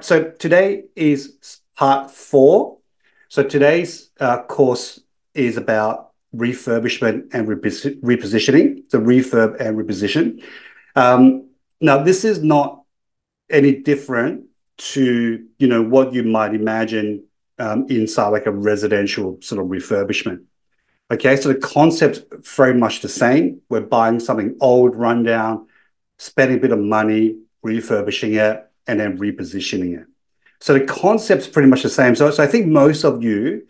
So today is part four. So today's course is about refurbishment and repositioning, the refurb and reposition. Now, this is not any different to what you might imagine inside like a residential sort of refurbishment. Okay, so the concept's very much the same. We're buying something old, rundown, spending a bit of money, refurbishing it, and then repositioning it. So the concept's pretty much the same. So I think most of you,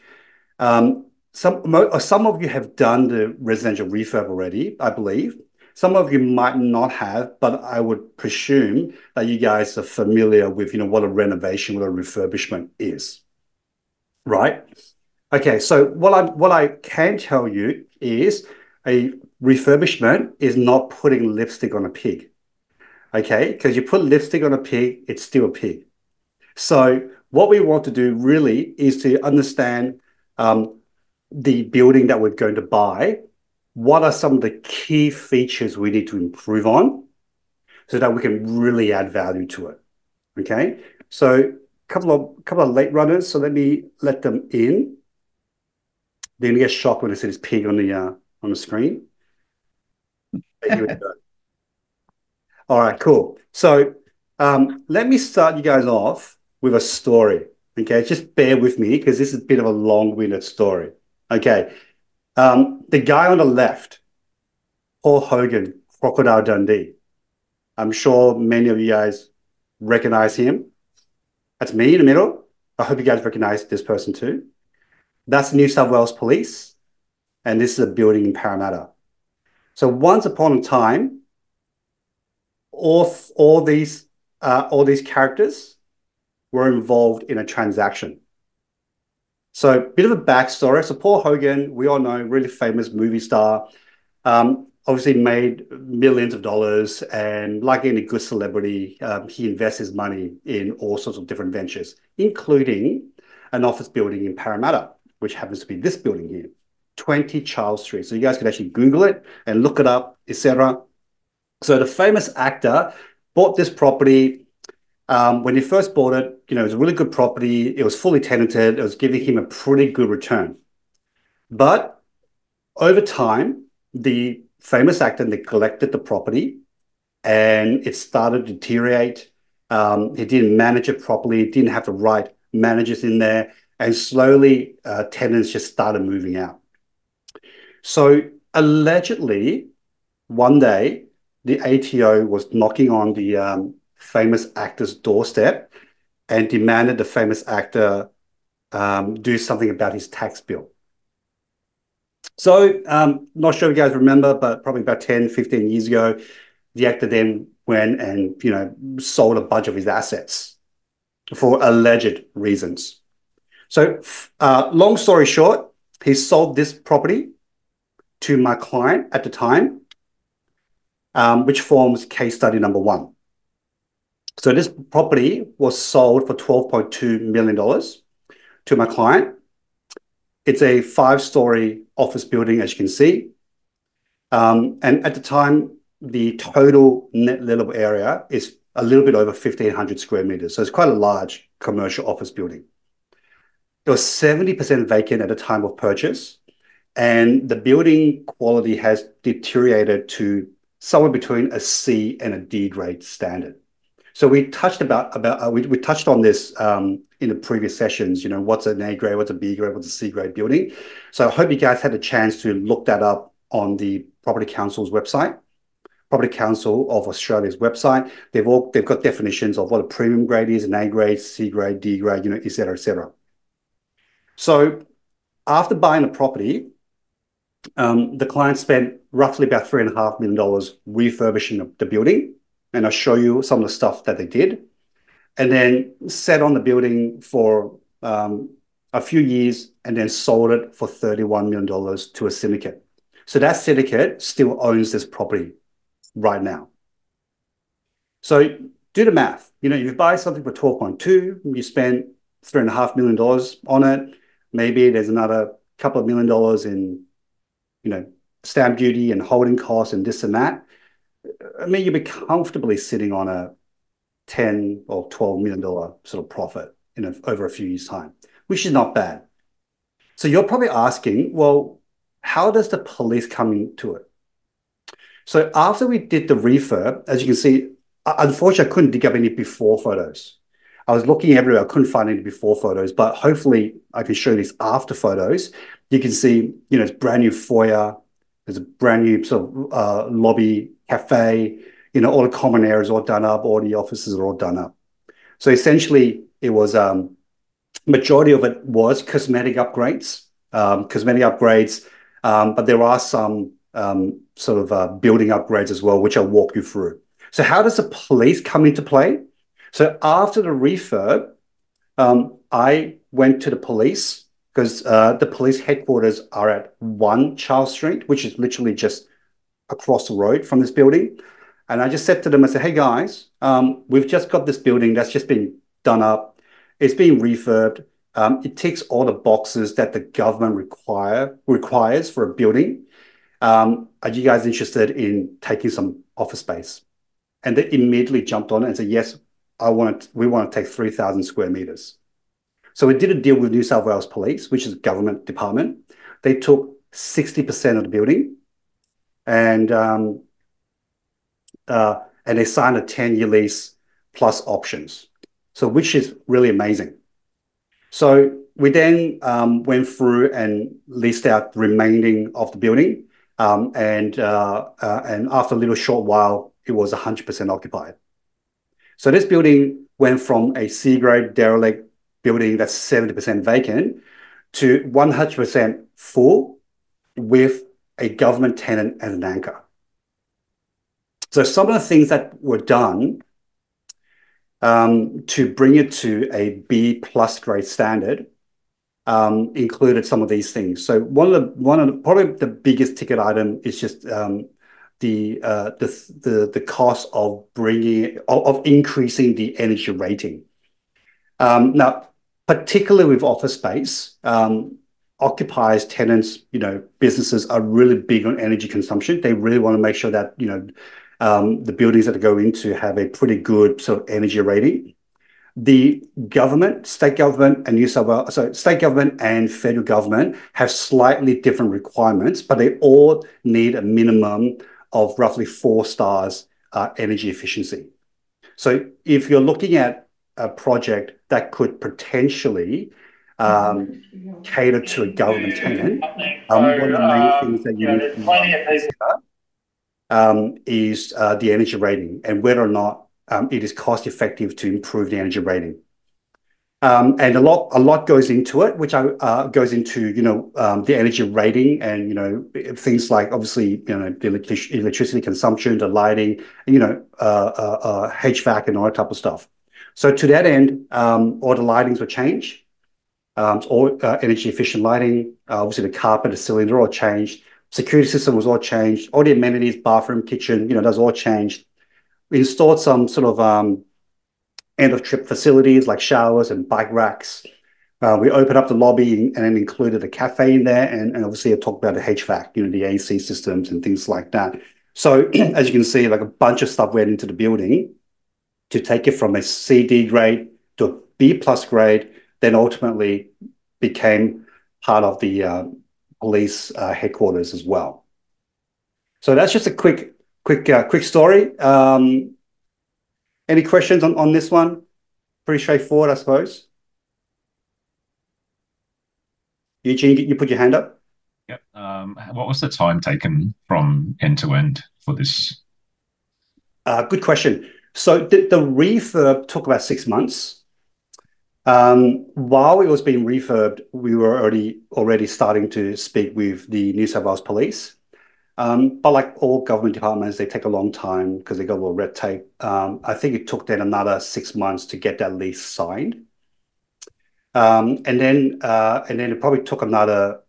some of you have done the residential refurb already, I believe. Some of you might not have, but I would presume that you guys are familiar with, what a renovation, what a refurbishment is, right? Okay, so what I can tell you is a refurbishment is not putting lipstick on a pig. Okay, because you put lipstick on a pig, it's still a pig. So what we want to do really is to understand um, the building that we're going to buy. What are some of the key features we need to improve on so that we can really add value to it? Okay, so couple of late runners. So let me let them in. They're gonna get shocked when they see this pig on the screen. Here we go. All right, cool. So let me start you guys off with a story. Okay, just bear with me because this is a bit of a long-winded story. Okay, the guy on the left, Paul Hogan, Crocodile Dundee. I'm sure many of you guys recognize him. That's me in the middle. I hope you guys recognize this person too. That's New South Wales Police, and this is a building in Parramatta. So once upon a time, all these characters were involved in a transaction. So, a bit of a backstory. So, Paul Hogan, we all know, really famous movie star, obviously made millions of dollars, and like any good celebrity, he invests his money in all sorts of different ventures, including an office building in Parramatta, which happens to be this building here, 20 Charles Street. So, you guys can actually Google it and look it up, etc. So, the famous actor bought this property. When he first bought it, it was a really good property. It was fully tenanted. It was giving him a pretty good return. But over time, the famous actor neglected the property and it started to deteriorate. He didn't manage it properly, didn't have the right managers in there, and slowly tenants just started moving out. So allegedly, one day, the ATO was knocking on the famous actor's doorstep and demanded the famous actor do something about his tax bill. So, not sure if you guys remember, but probably about 10, 15 years ago, the actor then went and, sold a bunch of his assets for alleged reasons. So, long story short, he sold this property to my client at the time, which forms case study number one. So this property was sold for $12.2 million to my client. It's a 5-story office building, as you can see. And at the time, the total net lettable area is a little bit over 1,500 square meters. So it's quite a large commercial office building. It was 70% vacant at the time of purchase, and the building quality has deteriorated to somewhere between a C and a D grade standard. So we touched we touched on this in the previous sessions. What's an A grade, what's a B grade, what's a C grade building. So I hope you guys had a chance to look that up on the Property Council's website, Property Council of Australia's website. They've got definitions of what a premium grade is, an A grade, C grade, D grade, et cetera, et cetera. So after buying the property, the client spent roughly about $3.5 million refurbishing the building. And I'll show you some of the stuff that they did. And then sat on the building for a few years and then sold it for $31 million to a syndicate. So that syndicate still owns this property right now. So do the math. You buy something for 12.2, you spend $3.5 million on it. Maybe there's another couple of $1 million in, stamp duty and holding costs and this and that. I mean, you'll be comfortably sitting on a $10 or $12 million sort of profit in over a few years' time, which is not bad. So you're probably asking, well, how does the police come into it? So after we did the refurb, as you can see, unfortunately, I couldn't dig up any before photos. I was looking everywhere. I couldn't find any before photos, but hopefully I can show these after photos. You can see, it's brand new foyer. There's a brand new sort of lobby, cafe, all the common areas all done up. All the offices are all done up. So essentially it was, majority of it was cosmetic upgrades, but there are some sort of building upgrades as well, which I'll walk you through. So how does the police come into play? So after the refurb, I went to the police because the police headquarters are at 1 Charles Street, which is literally just across the road from this building. And I just said to them, I said, hey guys, we've just got this building that's just been done up. It's being refurbed. It ticks all the boxes that the government requires for a building. Are you guys interested in taking some office space? And they immediately jumped on it and said, yes, we want to take 3,000 square meters. So we did a deal with New South Wales Police, which is a government department. They took 60% of the building and they signed a 10-year lease plus options. So which is really amazing. So we then went through and leased out the remaining of the building. And after a little short while, it was 100% occupied. So this building went from a C-grade derelict building that's 70% vacant to 100% full with a government tenant as an anchor. So some of the things that were done to bring it to a B+ grade standard included some of these things. So one of the probably the biggest ticket item is just the cost of increasing the energy rating. Now, particularly with office space, occupiers, tenants, businesses are really big on energy consumption. They really want to make sure that the buildings that they go into have a pretty good sort of energy rating. The government, state government and state government and federal government have slightly different requirements, but they all need a minimum of roughly 4 stars energy efficiency. So if you're looking at a project that could potentially cater to a government tenant, one of the main things that you need to consider is the energy rating and whether or not it is cost effective to improve the energy rating. And a lot goes into it, which goes into the energy rating and things like obviously the electricity consumption, the lighting, HVAC and all that type of stuff. So to that end, all the lightings were changed, all energy efficient lighting. Obviously the carpet, the cylinder, all changed. Security system was all changed. All the amenities, bathroom, kitchen, that's all changed. We installed some sort of end of trip facilities like showers and bike racks. We opened up the lobby and then included a cafe in there. And obviously I talked about the HVAC, the AC systems and things like that. So as you can see, like a bunch of stuff went into the building to take it from a CD grade to a B+ grade, then ultimately became part of the police headquarters as well. So that's just a quick story. Any questions on this one? Pretty straightforward, I suppose. Eugene, you put your hand up. Yep. What was the time taken from end to end for this? Good question. So the refurb took about 6 months. While it was being refurbed, we were already starting to speak with the New South Wales Police. But like all government departments, they take a long time because they got a little red tape. I think it took them another 6 months to get that lease signed. And then it probably took another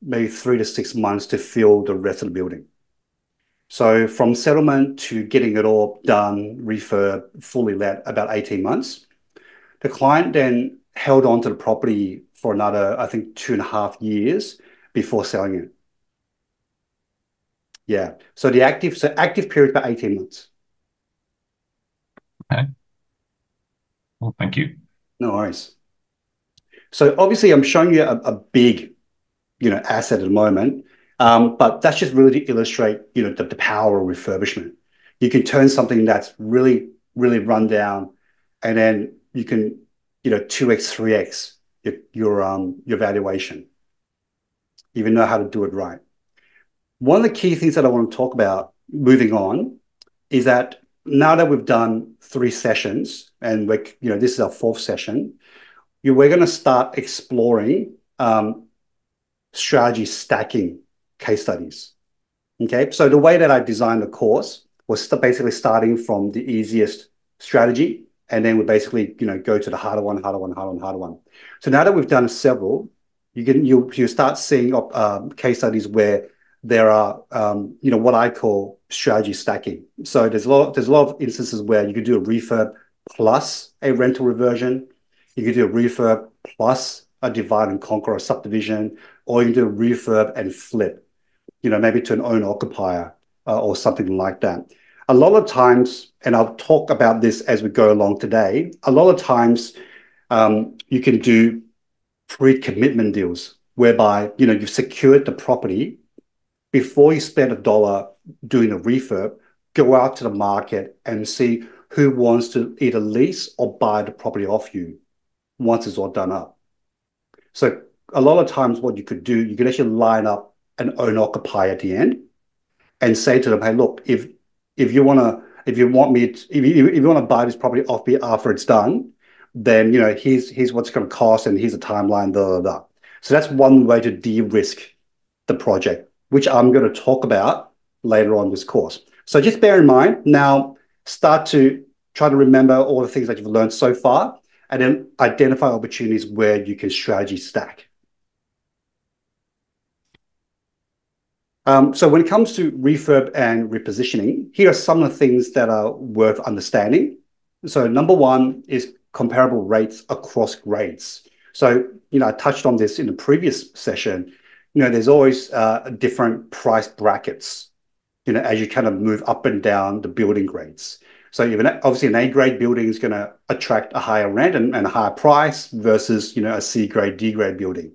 maybe 3 to 6 months to fill the rest of the building. So from settlement to getting it all done, refurb, fully let, about 18 months. The client then held on to the property for another, I think, 2.5 years before selling it. Yeah. So the active period is about 18 months. Okay. Well, thank you. No worries. So obviously, I'm showing you a big, asset at the moment, but that's just really to illustrate, the power of refurbishment. You can turn something that's really, really run down, and then you can, 2x, 3x your valuation. You know how to do it right. One of the key things that I want to talk about moving on is that now that we've done 3 sessions and this is our fourth session, we're going to start exploring strategy stacking case studies. Okay, so the way that I designed the course was basically starting from the easiest strategy, and then we basically go to the harder one, harder one, harder one, harder one. So now that we've done several, you start seeing case studies where there are what I call strategy stacking. So there's a lot of instances where you could do a refurb plus a rental reversion. You could do a refurb plus a divide and conquer or subdivision, or you can do a refurb and flip, maybe to an owner occupier or something like that. A lot of times, and I'll talk about this as we go along today, a lot of times you can do pre-commitment deals whereby you've secured the property before you spend a dollar doing a refurb. Go out to the market and see who wants to either lease or buy the property off you once it's all done up. So a lot of times what you could do, you could actually line up an owner occupier at the end and say to them, hey, look, if you want to, if you want me to, if you want to buy this property off me after it's done, then here's what's going to cost and here's a timeline, blah, blah, blah. So that's one way to de-risk the project, which I'm going to talk about later on this course. So just bear in mind now, start to try to remember all the things that you've learned so far, and then identify opportunities where you can strategy stack. So when it comes to refurb and repositioning, here are some of the things that are worth understanding. So number one is comparable rates across grades. So, I touched on this in the previous session. There's always different price brackets, as you kind of move up and down the building grades. So even obviously an A grade building is going to attract a higher rent and a higher price versus, a C grade, D grade building.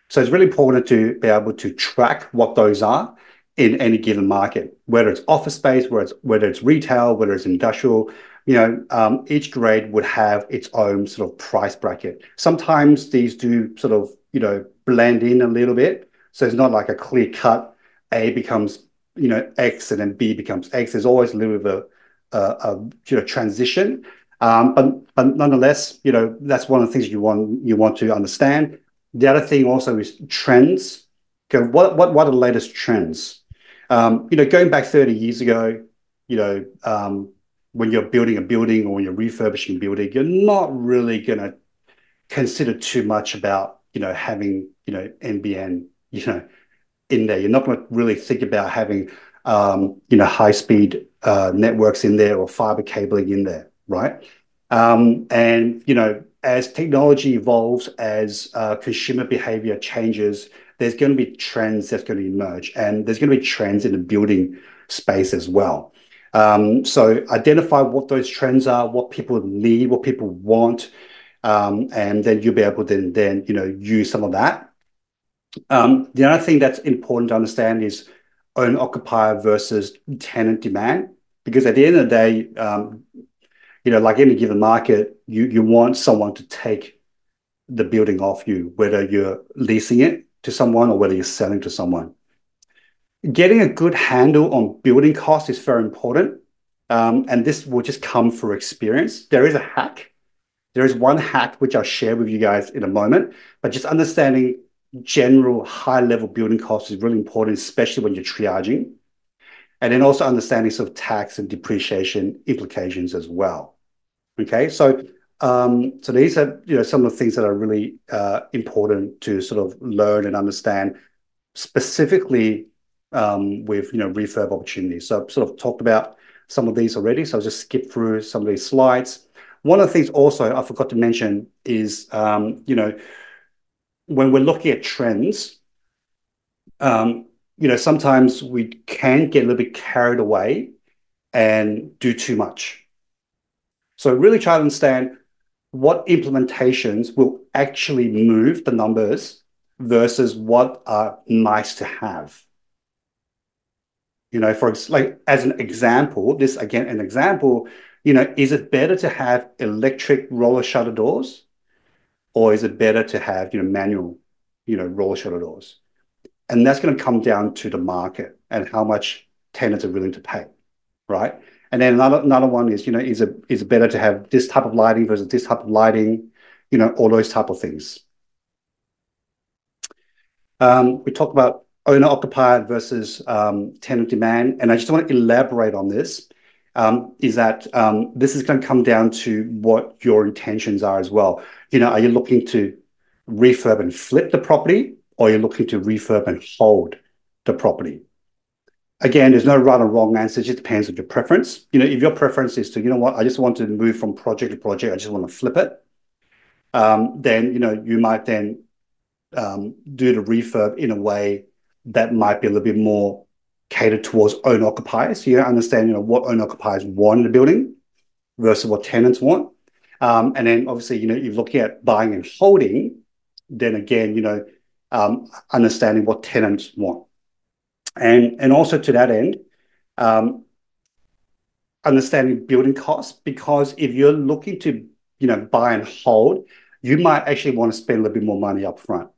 So it's really important to be able to track what those are in any given market, whether it's office space, whether it's retail, whether it's industrial. Each grade would have its own sort of price bracket. Sometimes these do sort of blend in a little bit, so it's not like a clear cut. A becomes X and then B becomes X. There's always a little bit of a transition, but nonetheless, that's one of the things you want to understand. The other thing also is trends. Okay, what are the latest trends? Going back 30 years ago, when you're building a building or when you're refurbishing a building, you're not really going to consider too much about having NBN in there. You're not going to really think about having high speed networks in there or fiber cabling in there, right? And as technology evolves, as consumer behavior changes, there's going to be trends that's going to emerge, and there's going to be trends in the building space as well. So identify what those trends are, what people need, what people want, and then you'll be able to then use some of that. The other thing that's important to understand is owner occupier versus tenant demand, because at the end of the day, like any given market, you want someone to take the building off you, whether you're leasing it to someone or whether you're selling to someone. Getting a good handle on building costs is very important, and this will just come through experience. There is a hack. There is one hack which I'll share with you guys in a moment, but just understanding general high-level building costs is really important, especially when you're triaging, and then also understanding sort of tax and depreciation implications as well. Okay, so these are some of the things that are really important to sort of learn and understand, specifically with refurb opportunities. So I've sort of talked about some of these already, so I'll just skip through some of these slides. One of the things also I forgot to mention is when we're looking at trends, sometimes we can get a little bit carried away and do too much. So really try to understand what implementations will actually move the numbers versus what are nice to have. For like as an example, this again, an example, is it better to have electric roller shutter doors or is it better to have, manual, roller shutter doors? And that's going to come down to the market and how much tenants are willing to pay, right? And then another one is, is it better to have this type of lighting versus this type of lighting, all those type of things. We talked about owner occupied versus tenant demand, and I just want to elaborate on this. Is that this is going to come down to what your intentions are as well. Are you looking to refurb and flip the property, or are you looking to refurb and hold the property? Again, there's no right or wrong answer. It just depends on your preference. If your preference is to, I just want to move from project to project, I just want to flip it, then, you might then do the refurb in a way that might be a little bit more catered towards owner occupiers. So you understand, what owner occupiers want in the building versus what tenants want. And then obviously, you're looking at buying and holding, then again, understanding what tenants want. And also to that end, understanding building costs, because if you're looking to, buy and hold, you might actually want to spend a little bit more money up front.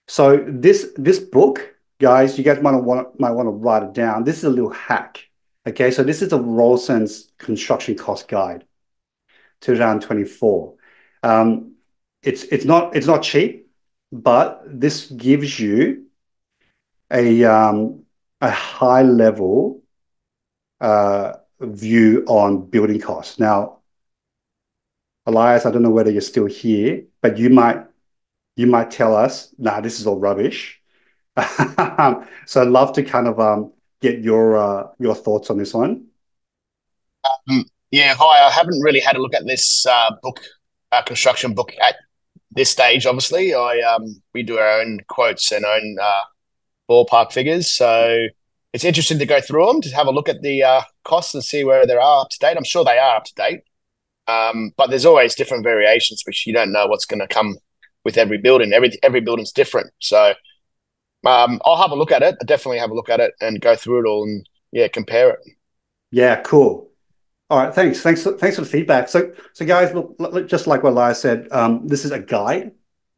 So this book, guys, you guys might want to write it down. This is a little hack. Okay, so this is the Rawson's Construction Cost Guide, 2024. It's not cheap, but this gives you a high level view on building costs. Now, Elias, I don't know whether you're still here, but you might tell us, nah, this is all rubbish. So I'd love to kind of get your thoughts on this one. Yeah, hi. I haven't really had a look at this book, construction book at this stage. Obviously, we do our own quotes and own ballpark figures, so it's interesting to go through them to have a look at the costs and see where they are up to date. I'm sure they are up to date, but there's always different variations, which you don't know what's going to come with every building. Every building's different, so I'll have a look at it. I'll definitely have a look at it and go through it all and compare it. Yeah, cool. All right, thanks for the feedback. So guys, look, just like what Elias said, this is a guide.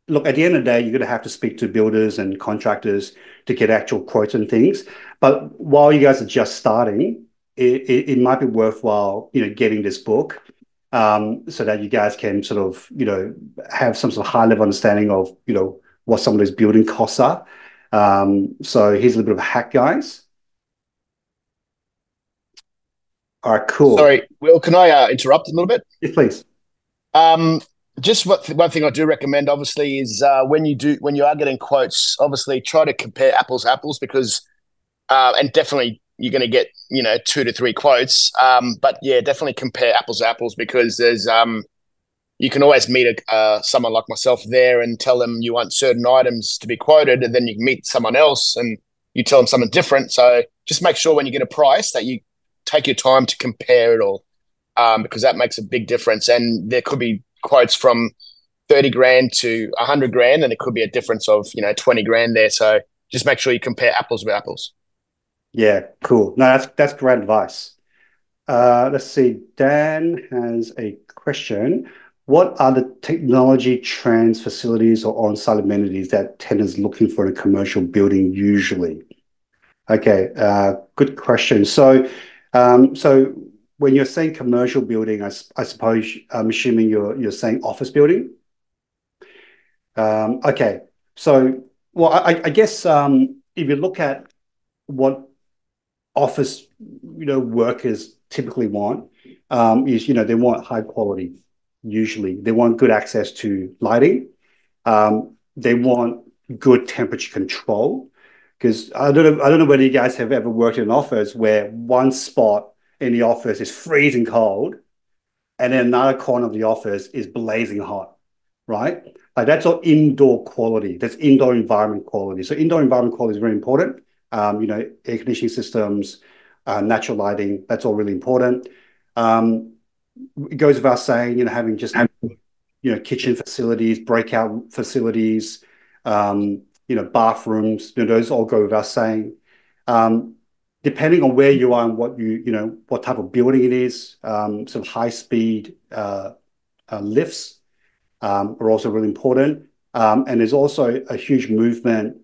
Look, at the end of the day, you're going to have to speak to builders and contractors to get actual quotes and things. But while you guys are just starting, it might be worthwhile, getting this book, so that you guys can sort of, have some sort of high level understanding of, what some of those building costs are. So here's a little bit of a hack, guys. All right, cool. Sorry, Will, can I interrupt a little bit? Yes, please. Just one thing I do recommend, obviously, is when you are getting quotes, obviously try to compare apples to apples, because and definitely you're going to get 2 to 3 quotes. But yeah, definitely compare apples to apples, because there's you can always meet someone like myself there and tell them you want certain items to be quoted, and then you can meet someone else and you tell them something different. So just make sure when you get a price that you take your time to compare it all, because that makes a big difference. And there could be quotes from 30 grand to 100 grand, and it could be a difference of 20 grand there. So just make sure you compare apples with apples. Yeah, cool. No, that's great advice. Let's see. Dan has a question. What are the technology trends, facilities, or on-site amenities that tenants looking for in a commercial building usually? Okay, good question. So when you're saying commercial building, I suppose I'm assuming you're saying office building. Okay, so well, I guess if you look at what office workers typically want, is they want high quality. Usually, they want good access to lighting. They want good temperature control, because I don't know whether you guys have ever worked in an office where one spot in the office is freezing cold, and then another corner of the office is blazing hot, right? Like that's all indoor quality. That's indoor environment quality. So indoor environment quality is very important. Air conditioning systems, natural lighting, that's all really important. it goes without saying, having just kitchen facilities, breakout facilities, bathrooms, those all go without saying. Um, Depending on where you are and what type of building it is, sort of high speed lifts are also really important. And there's also a huge movement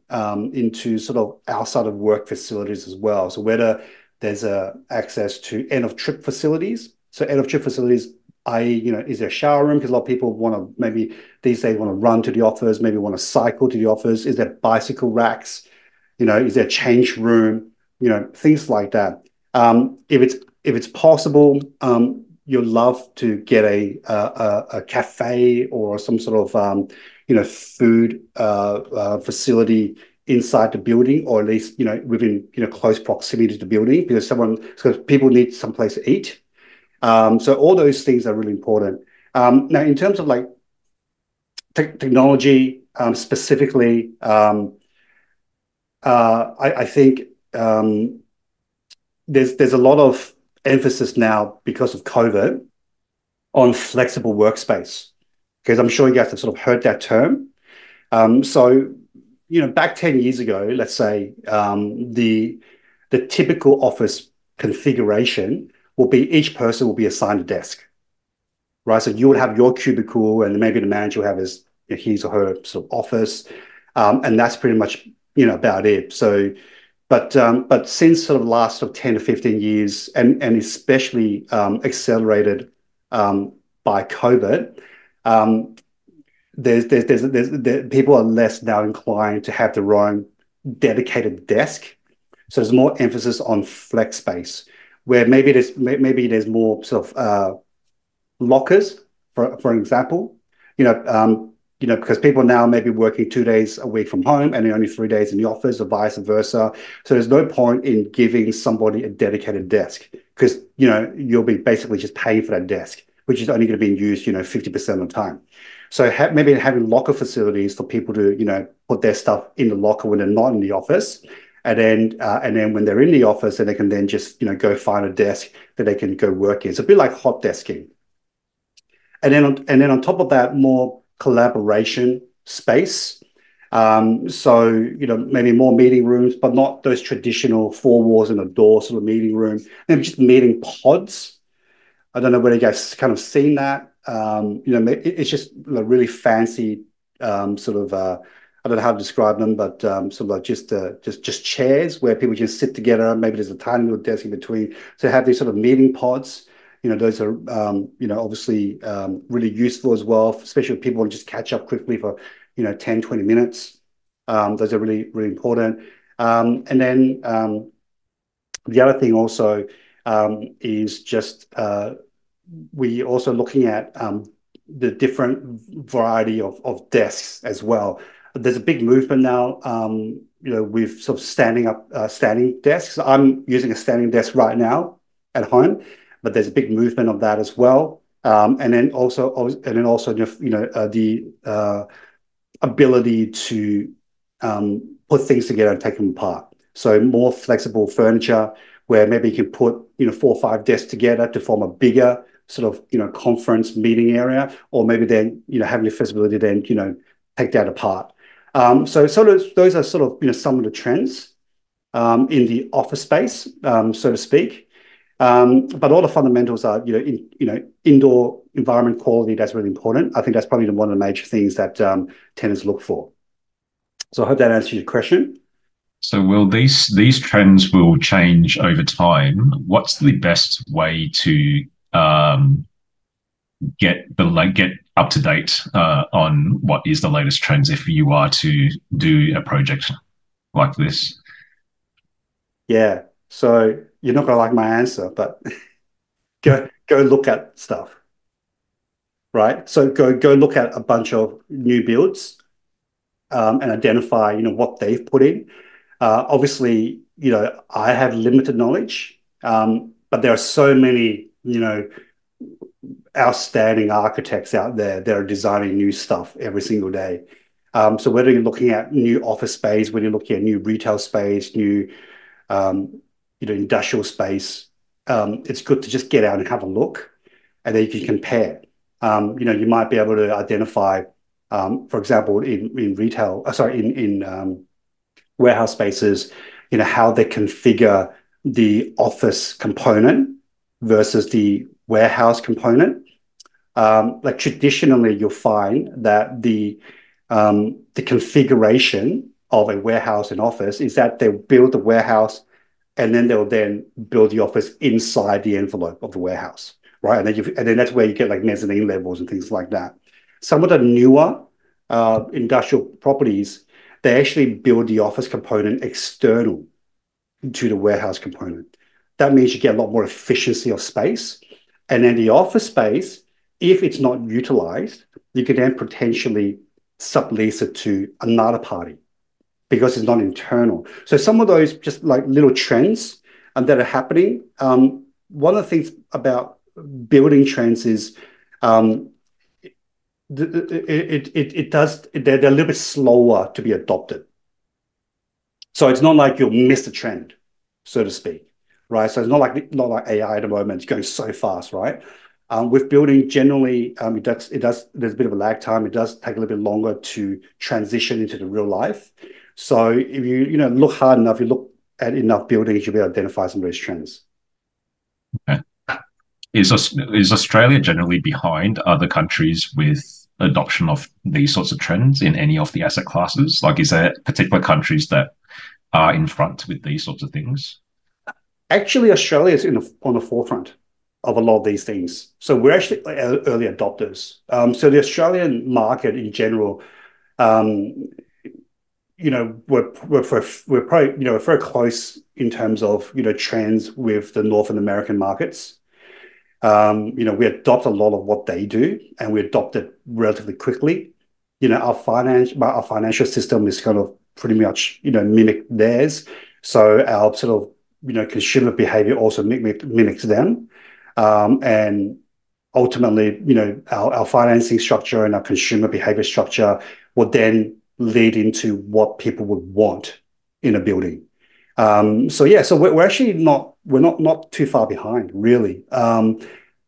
into sort of outside of work facilities as well. So whether there's access to end of trip facilities. So end of trip facilities, i.e., is there a shower room? Because a lot of people want to maybe these days want to run to the office, maybe want to cycle to the office. Is there bicycle racks? Is there a change room? Things like that. If it's possible, you'd love to get a cafe or some sort of food facility inside the building, or at least within close proximity to the building, because people need some place to eat. So all those things are really important. Now, in terms of like technology specifically, I think there's a lot of emphasis now because of COVID on flexible workspace, because I'm sure you guys have sort of heard that term. So, back 10 years ago, let's say, the typical office configuration will be each person will be assigned a desk, right? So you would have your cubicle, and maybe the manager will have his or her sort of office, and that's pretty much about it. So, but since sort of the last 10 to 15 years, and especially accelerated by COVID, people are less now inclined to have their own dedicated desk. So there's more emphasis on flex space, where maybe there's more sort of lockers, for example, because people now may be working 2 days a week from home and only 3 days in the office, or vice versa. So there's no point in giving somebody a dedicated desk, because you'll be basically just paying for that desk, which is only going to be used 50% of the time. So maybe having locker facilities for people to put their stuff in the locker when they're not in the office, and then when they're in the office, then they can then just go find a desk that they can go work in. It's a bit like hot desking. And then on top of that, more collaboration space. So maybe more meeting rooms, but not those traditional four walls and a door sort of meeting room. Maybe just meeting pods. I don't know whether you guys kind of seen that. It's just a really fancy sort of I don't know how to describe them, but sort of like just chairs where people just sit together. Maybe there's a tiny little desk in between. So have these sort of meeting pods. Those are obviously really useful as well, especially if people want to just catch up quickly for 10, 20 minutes. Those are really, really important. And then the other thing also is just we also looking at the different variety of desks as well. There's a big movement now, with sort of standing desks. I'm using a standing desk right now at home, but there's a big movement of that as well. And then also the ability to put things together and take them apart. So more flexible furniture, where maybe you can put 4 or 5 desks together to form a bigger sort of conference meeting area, or maybe then having the flexibility to then take that apart. So those are sort of some of the trends in the office space, so to speak. But all the fundamentals are indoor environment quality. That's really important. I think that's probably one of the major things that tenants look for. So I hope that answers your question. So will these trends will change over time? What's the best way to get up to date on what is the latest trends if you are to do a project like this? Yeah. So you're not gonna like my answer, but go look at stuff, right? So go look at a bunch of new builds and identify what they've put in. Obviously, I have limited knowledge, but there are so many outstanding architects out there that are designing new stuff every single day. So whether you're looking at new office space, whether you're looking at new retail space, new industrial space, it's good to just get out and have a look. and then you can compare. You might be able to identify, for example, in retail, in warehouse spaces, how they configure the office component versus the warehouse component. Like traditionally, you'll find that the configuration of a warehouse and office is that they'll build the warehouse and then they'll then build the office inside the envelope of the warehouse, right? And then that's where you get like mezzanine levels and things like that. Some of the newer industrial properties, they actually build the office component external to the warehouse component. That means you get a lot more efficiency of space. And then the office space, if it's not utilized, you can then potentially sublease it to another party because it's not internal. So some of those just like little trends that are happening. One of the things about building trends is they're a little bit slower to be adopted. So it's not like you'll miss the trend, so to speak, right? So it's not like AI at the moment. It's going so fast, right? With building, generally, there's a bit of a lag time. It does take a little bit longer to transition into the real life. So if you look hard enough, you look at enough buildings, you'll be able to identify some of those trends. Okay. Is Australia generally behind other countries with adoption of these sorts of trends in any of the asset classes? Like, is there particular countries that are in front with these sorts of things? Actually, Australia is on the forefront of a lot of these things. So we're actually early adopters. So the Australian market in general, we're probably very close in terms of trends with the North American markets. We adopt a lot of what they do, and we adopt it relatively quickly. Our financial system is kind of pretty much mimic theirs. So our sort of consumer behavior also mimics them. And ultimately, our financing structure and our consumer behavior structure will then lead into what people would want in a building. So we're actually not too far behind, really.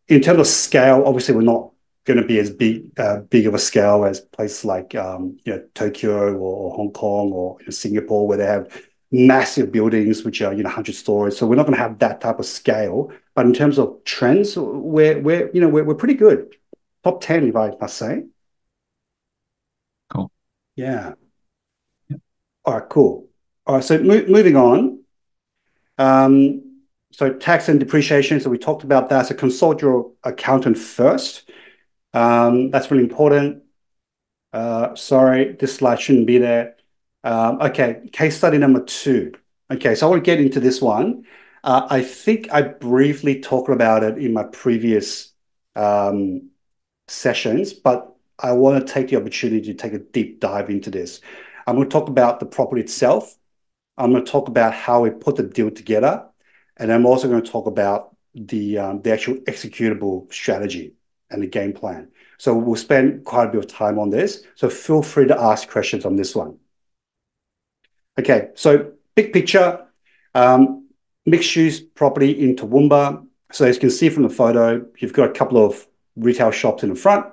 In terms of scale, obviously, we're not going to be as big of a scale as places like Tokyo or Hong Kong or Singapore, where they have massive buildings which are 100 stories. So we're not going to have that type of scale. But in terms of trends, we're pretty good. Top 10, if I must say. Cool. Yeah. All right, cool. All right, so moving on. So tax and depreciation. So we talked about that. So consult your accountant first. That's really important. Sorry, this slide shouldn't be there. Okay, case study number 2. Okay, so I want to get into this one. I think I briefly talked about it in my previous sessions, but I want to take the opportunity to take a deep dive into this. I'm going to talk about the property itself. I'm going to talk about how we put the deal together, and I'm also going to talk about the actual executable strategy and the game plan. So we'll spend quite a bit of time on this. So feel free to ask questions on this one. Okay, so big picture, mixed-use property in Toowoomba. So as you can see from the photo, you've got a couple of retail shops in the front.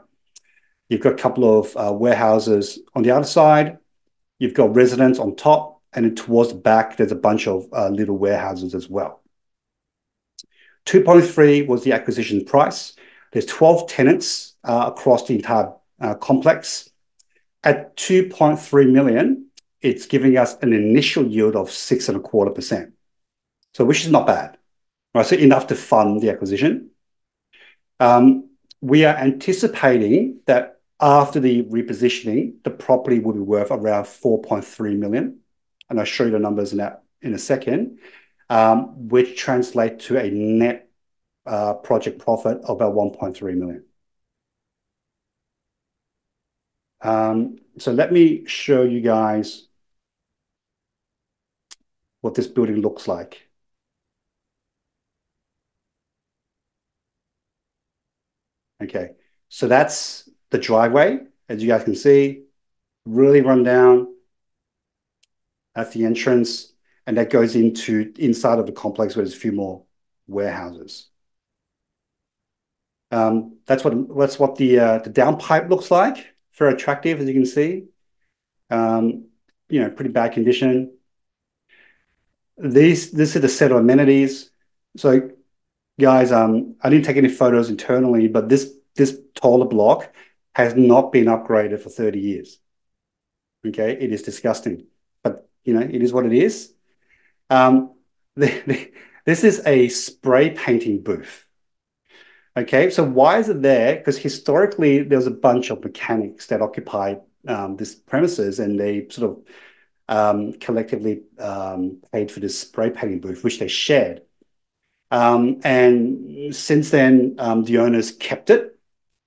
You've got a couple of warehouses on the other side. You've got residents on top. And then towards the back, there's a bunch of little warehouses as well. 2.3 was the acquisition price. There's 12 tenants across the entire complex. At 2.3 million, it's giving us an initial yield of 6.25%. So which is not bad, right? So enough to fund the acquisition. We are anticipating that after the repositioning, the property will be worth around 4.3 million. And I'll show you the numbers in a second, which translate to a net project profit of about 1.3 million. So let me show you guys what this building looks like. Okay, so that's the driveway, as you guys can see, really run down. That's the entrance, and that goes into inside of the complex where there's a few more warehouses. That's what the downpipe looks like. Very attractive, as you can see. Pretty bad condition. This is the set of amenities. So, guys, I didn't take any photos internally, but this taller block has not been upgraded for 30 years. Okay, it is disgusting, but it is what it is. Um, this is a spray painting booth. Okay, so why is it there? Because historically, there was a bunch of mechanics that occupied this premises, and they sort of collectively paid for this spray painting booth, which they shared. And since then, the owners kept it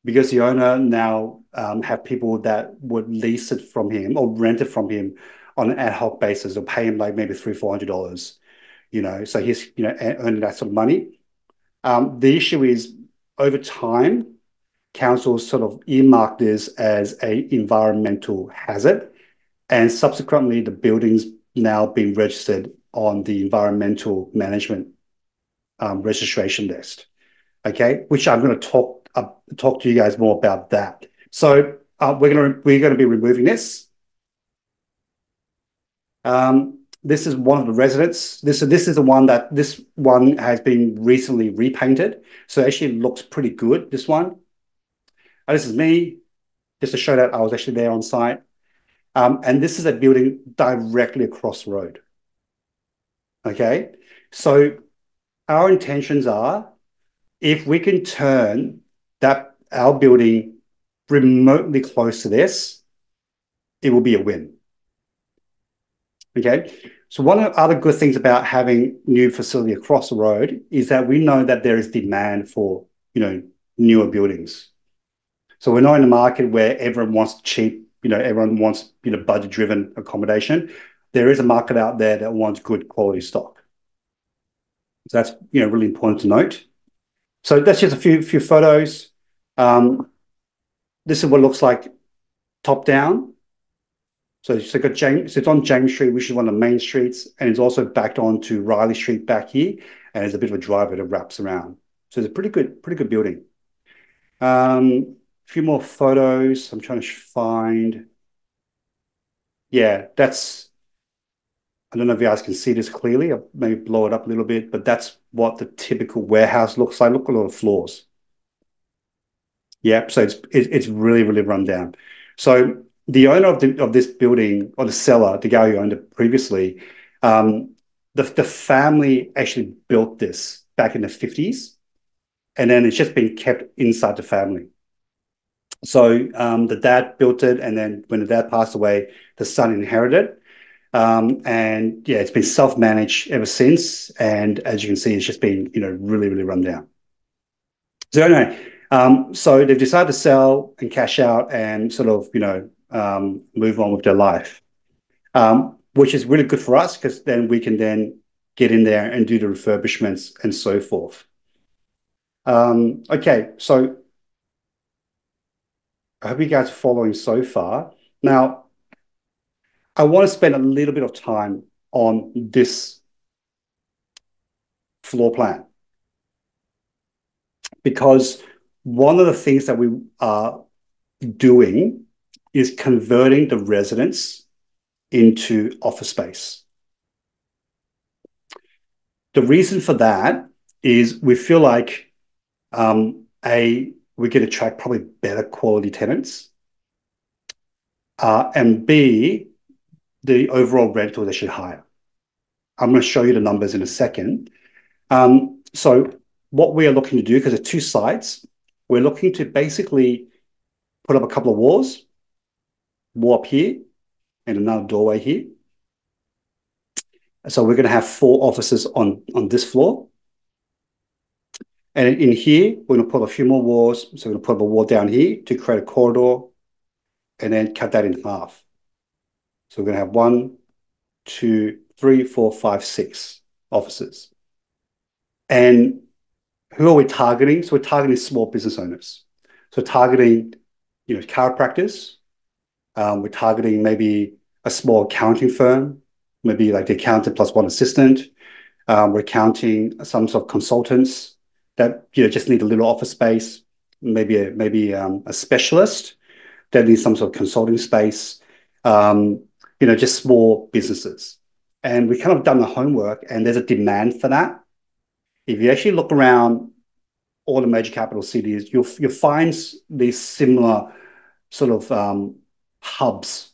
because the owner now have people that would lease it from him or rent it from him on an ad hoc basis or pay him like maybe $300-$400, so he's, earning that sort of money. The issue is over time, councils sort of earmarked this as a environmental hazard, and subsequently the building's now been registered on the environmental management registration list. Okay, which I'm going to talk to you guys more about that. So we're going to be removing this. This is one of the residents. This is the one this one has been recently repainted, so it actually looks pretty good. This one. This is me, just to show that I was actually there on site. And this is a building directly across the road. Okay, so our intentions are, if we can turn our building remotely close to this, it will be a win. Okay, so one of the other good things about having new facility across the road is that we know that there is demand for newer buildings. So we're not in a market where everyone wants cheap, everyone wants budget-driven accommodation. There is a market out there that wants good quality stock. So that's really important to note. So that's just a few photos. This is what it looks like top down. So it's on James Street, which is one of the main streets, and it's also backed onto Riley Street back here, and there's a bit of a driveway that wraps around. So it's a pretty good building. A few more photos. I'm trying to find. Yeah, I don't know if you guys can see this clearly. I'll maybe blow it up a little bit, but that's what the typical warehouse looks like. Look at all the floors. Yeah, so it's really, really run down. So the owner of this building, or the seller, the guy who owned it previously, the family actually built this back in the 50s, and then it's just been kept inside the family. So the dad built it, and then when the dad passed away, the son inherited it. And yeah, it's been self-managed ever since. And as you can see, it's just been, really, really run down. So anyway, so they've decided to sell and cash out and sort of, move on with their life, which is really good for us because then we can then get in there and do the refurbishments and so forth. Okay, so I hope you guys are following so far. Now, I want to spend a little bit of time on this floor plan because one of the things that we are doing is converting the residence into office space. The reason for that is we feel like we can attract probably better quality tenants, and B, the overall rental is actually higher. I'm going to show you the numbers in a second. So what we are looking to do, because there's two sites, we're looking to basically put up a couple of walls, wall up here, and another doorway here. So we're going to have 4 offices on this floor. And in here, we're going to put a few more walls. So we're going to put a wall down here to create a corridor and then cut that in half. So we're going to have 1, 2, 3, 4, 5, 6 offices. And who are we targeting? So we're targeting small business owners. So targeting, chiropractors. We're targeting maybe a small accounting firm, maybe like the accountant plus 1 assistant. We're counting some sort of consultants that just need a little office space. maybe a specialist that needs some sort of consulting space, just small businesses. And we kind of done the homework, and there's a demand for that. If you actually look around all the major capital cities, you'll find these similar sort of hubs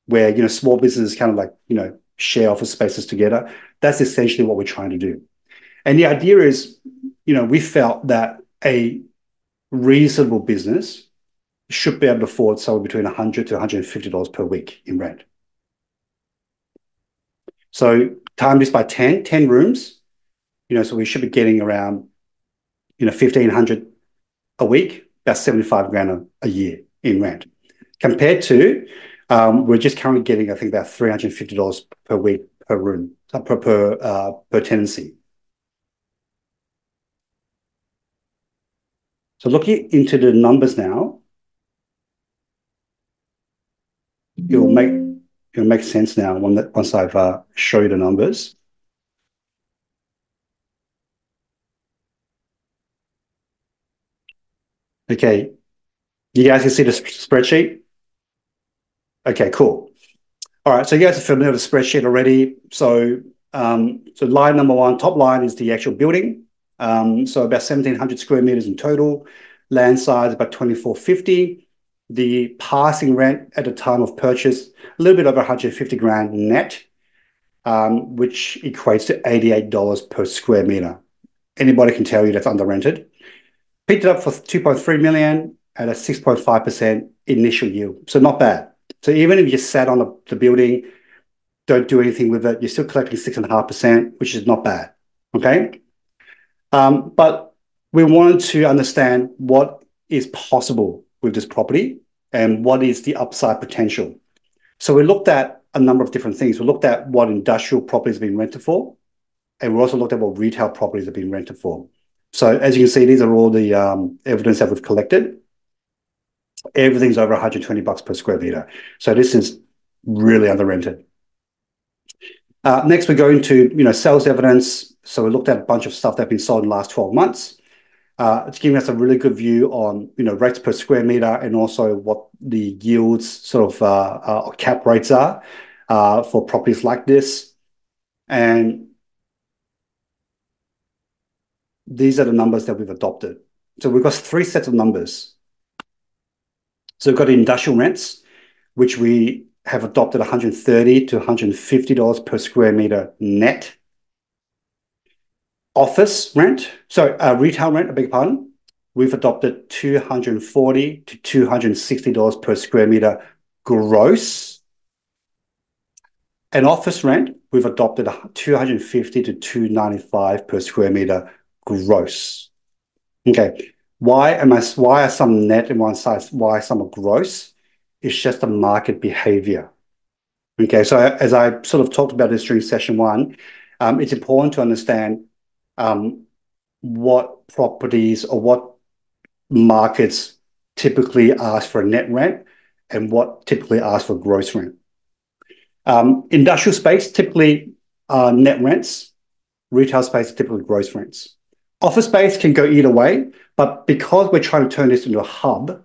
where small businesses kind of share office spaces together. That's essentially what we're trying to do. And the idea is, we felt that a reasonable business should be able to afford somewhere between $100 to $150 per week in rent. So time this by 10 rooms, so we should be getting around, 1,500 a week, about 75 grand a year in rent. Compared to, we're just currently getting, I think, about $350 per week per room, per tenancy. So looking into the numbers now, it'll make sense now once I've show you the numbers. Okay, you guys can see the spreadsheet? Okay, cool. All right, so you guys are familiar with the spreadsheet already. So line number one, top line is the actual building. So about 1,700 square meters in total. Land size about 2,450. The passing rent at the time of purchase, a little bit over 150 grand net, which equates to $88 per square meter. Anybody can tell you that's under rented. Picked it up for 2.3 million at a 6.5% initial yield. So not bad. So even if you just sat on the building, don't do anything with it, you're still collecting 6.5%, which is not bad. Okay. But we wanted to understand what is possible with this property and what is the upside potential. So we looked at a number of different things. We looked at what industrial properties have been rented for, and we also looked at what retail properties have been rented for. So as you can see, these are all the evidence that we've collected. Everything's over 120 bucks per square meter. So this is really under rented. Next, we go into sales evidence. So we looked at a bunch of stuff that's been sold in the last 12 months. It's giving us a really good view on rates per square meter and also what the yields sort of cap rates are for properties like this. And these are the numbers that we've adopted. So we've got three sets of numbers. So we've got industrial rents, which we have adopted $130 to $150 per square meter net. Office rent, retail rent, I beg your pardon, we've adopted $240 to $260 per square meter gross. And office rent, we've adopted $250 to $295 per square meter gross. Okay, why are some net in one size? Why some are gross? It's just a market behavior. Okay, so as I sort of talked about this during session one, it's important to understand what properties or what markets typically ask for a net rent and what typically ask for gross rent. Industrial space typically are net rents. Retail space is typically gross rents. Office space can go either way, but because we're trying to turn this into a hub,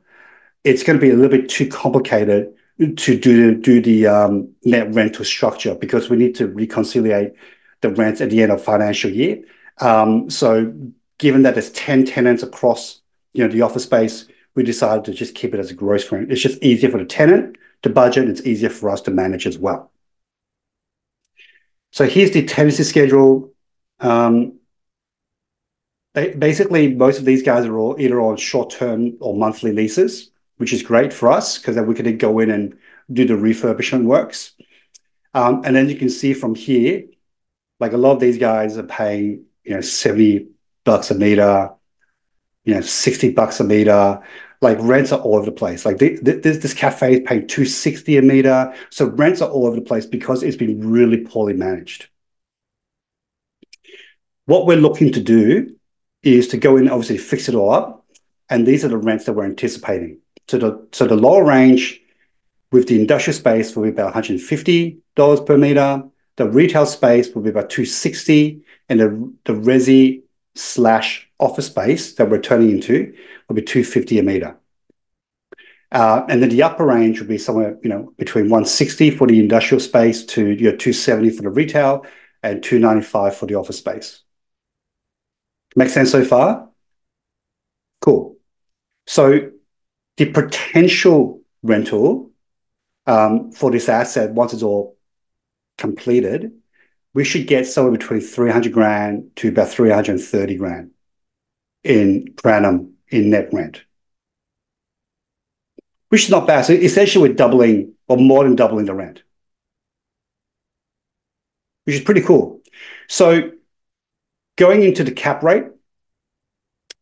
it's going to be a little bit too complicated to do the net rental structure because we need to reconciliate the rents at the end of financial year. So given that there's 10 tenants across the office space, we decided to just keep it as a gross rent. It's just easier for the tenant to budget. It's easier for us to manage as well. So here's the tenancy schedule. Basically, most of these guys are all either on short-term or monthly leases, which is great for us because then we can go in and do the refurbishment works. And then you can see from here, like a lot of these guys are paying 70 bucks a meter, 60 bucks a meter. Like rents are all over the place. Like this cafe is paying $260 a meter. So rents are all over the place because it's been really poorly managed. What we're looking to do is to go in, obviously fix it all up. And these are the rents that we're anticipating. So the lower range with the industrial space will be about $150 per meter. The retail space will be about $260, and the resi / office space that we're turning into will be 250 a meter. And then the upper range would be somewhere, between 160 for the industrial space to 270 for the retail and 295 for the office space. Make sense so far? Cool. So the potential rental for this asset, once it's all completed, we should get somewhere between 300 grand to about 330 grand per annum in net rent, which is not bad. So essentially we're doubling or more than doubling the rent, which is pretty cool. So going into the cap rate,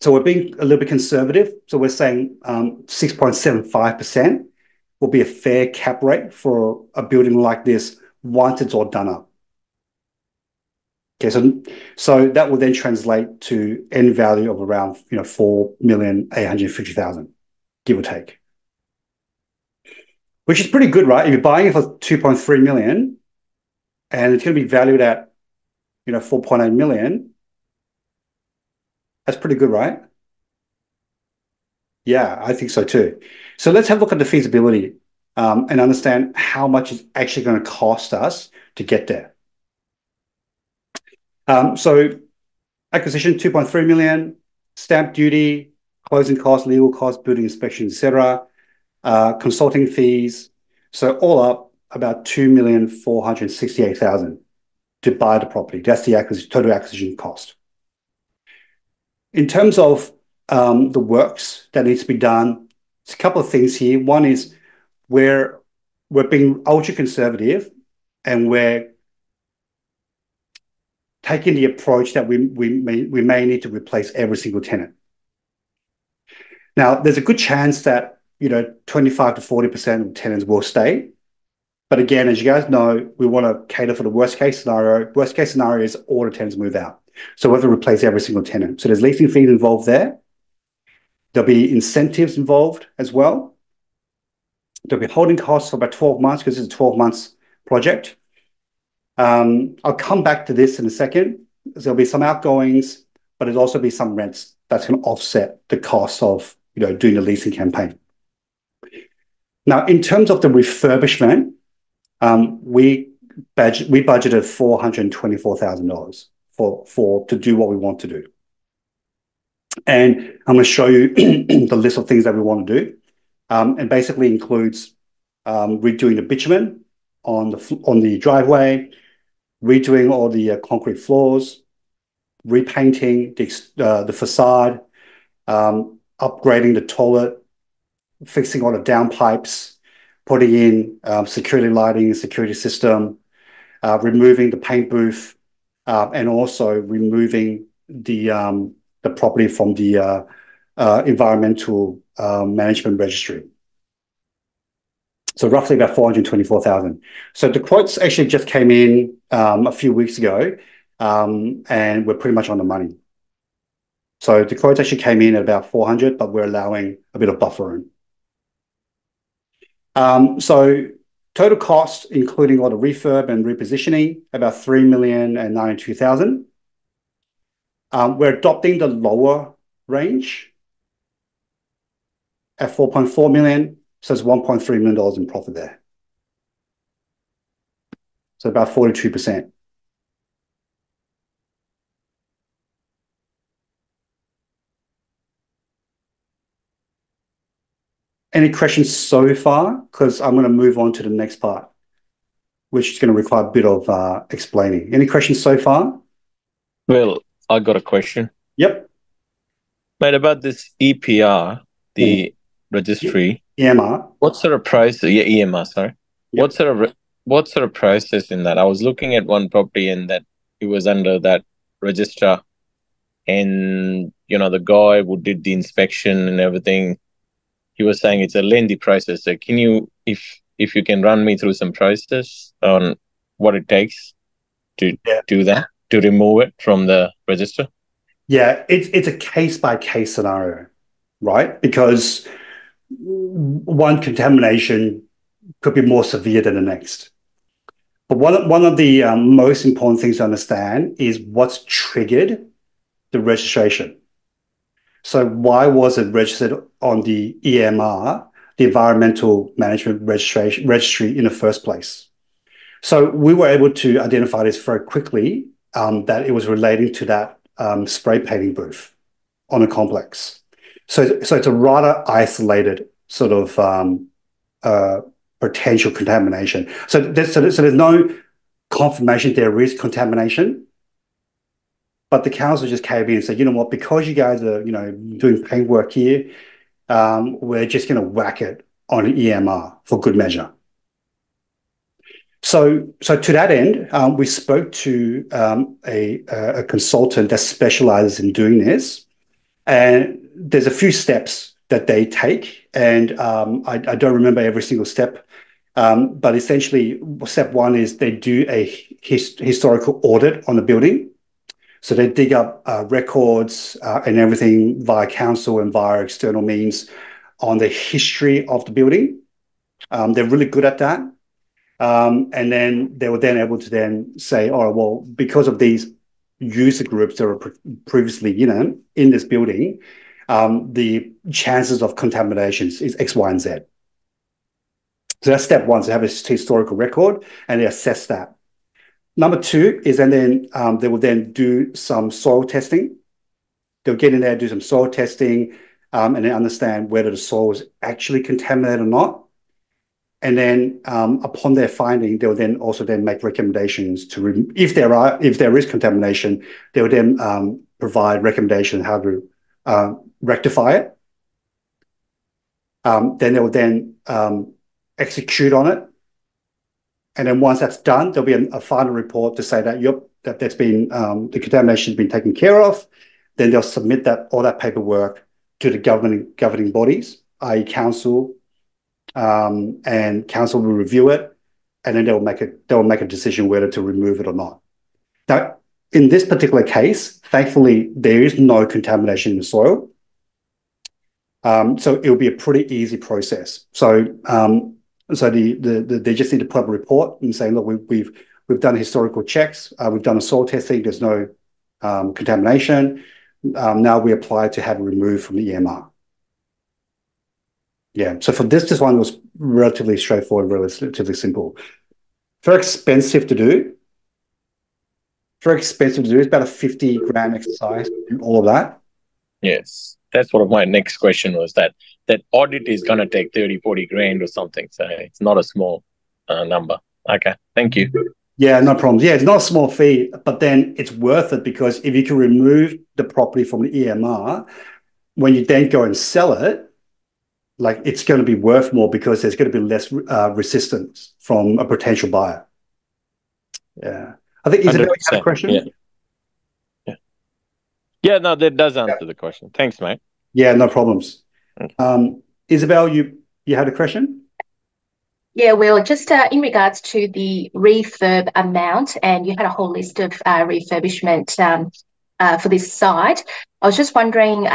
so we're being a little bit conservative. So we're saying 6.75% will be a fair cap rate for a building like this once it's all done up. Okay, so that will then translate to end value of around 4,850,000, give or take, which is pretty good, right? If you're buying it for 2.3 million and it's going to be valued at 4.8 million, that's pretty good, right? Yeah, I think so too. So let's have a look at the feasibility and understand how much it's actually going to cost us to get there. So acquisition 2.3 million, stamp duty, closing costs, legal costs, building inspection, etc., consulting fees. So all up about 2,468,000 to buy the property. That's the total acquisition cost. In terms of the works that needs to be done, there's a couple of things here. One is we're being ultra conservative and we're taking the approach that we may need to replace every single tenant. Now, there's a good chance that 25 to 40% of tenants will stay. But again, as you guys know, we want to cater for the worst case scenario. Worst case scenario is all the tenants move out. So we have to replace every single tenant. So there's leasing fees involved there. There'll be incentives involved as well. There'll be holding costs for about 12 months because it's a 12 months project. I'll come back to this in a second. There'll be some outgoings, but there'll also be some rents that's going to offset the cost of doing the leasing campaign. Now, in terms of the refurbishment, we budgeted $424,000 to do what we want to do. And I'm going to show you the list of things that we want to do. And basically includes redoing the bitumen on the driveway, redoing all the concrete floors, repainting the facade, upgrading the toilet, fixing all the downpipes, putting in security lighting, security system, removing the paint booth, and also removing the property from the environmental management registry. So roughly about 424,000. So the quotes actually just came in a few weeks ago, and we're pretty much on the money. So the quotes actually came in at about 400, but we're allowing a bit of buffer room. So total cost, including all the refurb and repositioning, about 3,092,000. We're adopting the lower range at 4.4 million. So it's $1.3 million in profit there. So about 42%. Any questions so far? Because I'm going to move on to the next part, which is going to require a bit of explaining. Any questions so far? Well, I got a question. Yep. But about this EPR, the registry. EMR. What sort of price? Yeah, EMR, sorry. Yep. What sort of prices in that? I was looking at one property and that it was under that register, and the guy who did the inspection and everything, he was saying it's a lengthy process. So can you, if you can run me through some prices on what it takes to do that, to remove it from the register? Yeah, it's a case-by-case scenario, right? Because one contamination could be more severe than the next. But one of the most important things to understand is what's triggered the registration. So why was it registered on the EMR, the Environmental Management Registry, in the first place? So we were able to identify this very quickly, that it was relating to that spray painting booth on a complex. So it's a rather isolated sort of potential contamination. So there's no confirmation there is contamination, but the council just came in and said, you know what, because you guys are doing paint work here, we're just going to whack it on an EMR for good measure. So to that end, we spoke to a consultant that specializes in doing this, and there's a few steps that they take, and I don't remember every single step, but essentially step one is they do a historical audit on the building. So they dig up records and everything via council and via external means on the history of the building. They're really good at that. And then they were then able to then say, oh, well, because of these user groups that were previously, in this building, the chances of contaminations is X, Y, and Z. So that's step one, to have a historical record, and they assess that. Number two is, and then they will then do some soil testing. They'll get in there, do some soil testing, and then understand whether the soil is actually contaminated or not. And then upon their finding, they'll then also then make recommendations to, if there is contamination, they will then provide recommendations how to rectify it. Then they will then execute on it. And then once that's done, there'll be a final report to say that, yep, that's been, the contamination has been taken care of. Then they'll submit all that paperwork to the governing bodies, i.e. council, and council will review it, and then they'll make a decision whether to remove it or not. Now, in this particular case, thankfully, there is no contamination in the soil. So it'll be a pretty easy process. So they just need to put up a report and say, look, we've done historical checks, we've done a soil testing, there's no contamination. Now we apply to have it removed from the EMR. Yeah, so for this one was relatively straightforward, relatively simple. Very expensive to do. It's about a 50 grand exercise, all of that. Yes, that's what my next question was, that audit is going to take 30, 40 grand or something. So it's not a small number. Okay, thank you. Yeah, no problems. Yeah, it's not a small fee, but then it's worth it, because if you can remove the property from the EMR, when you then go and sell it, like, it's going to be worth more because there's going to be less resistance from a potential buyer. Yeah. I think, Isabel, you had a question? Yeah, no, that does answer the question. Thanks, mate. Yeah, no problems. Okay. Isabel, you had a question? Yeah, well, just in regards to the refurb amount, and you had a whole list of refurbishment for this site. I was just wondering,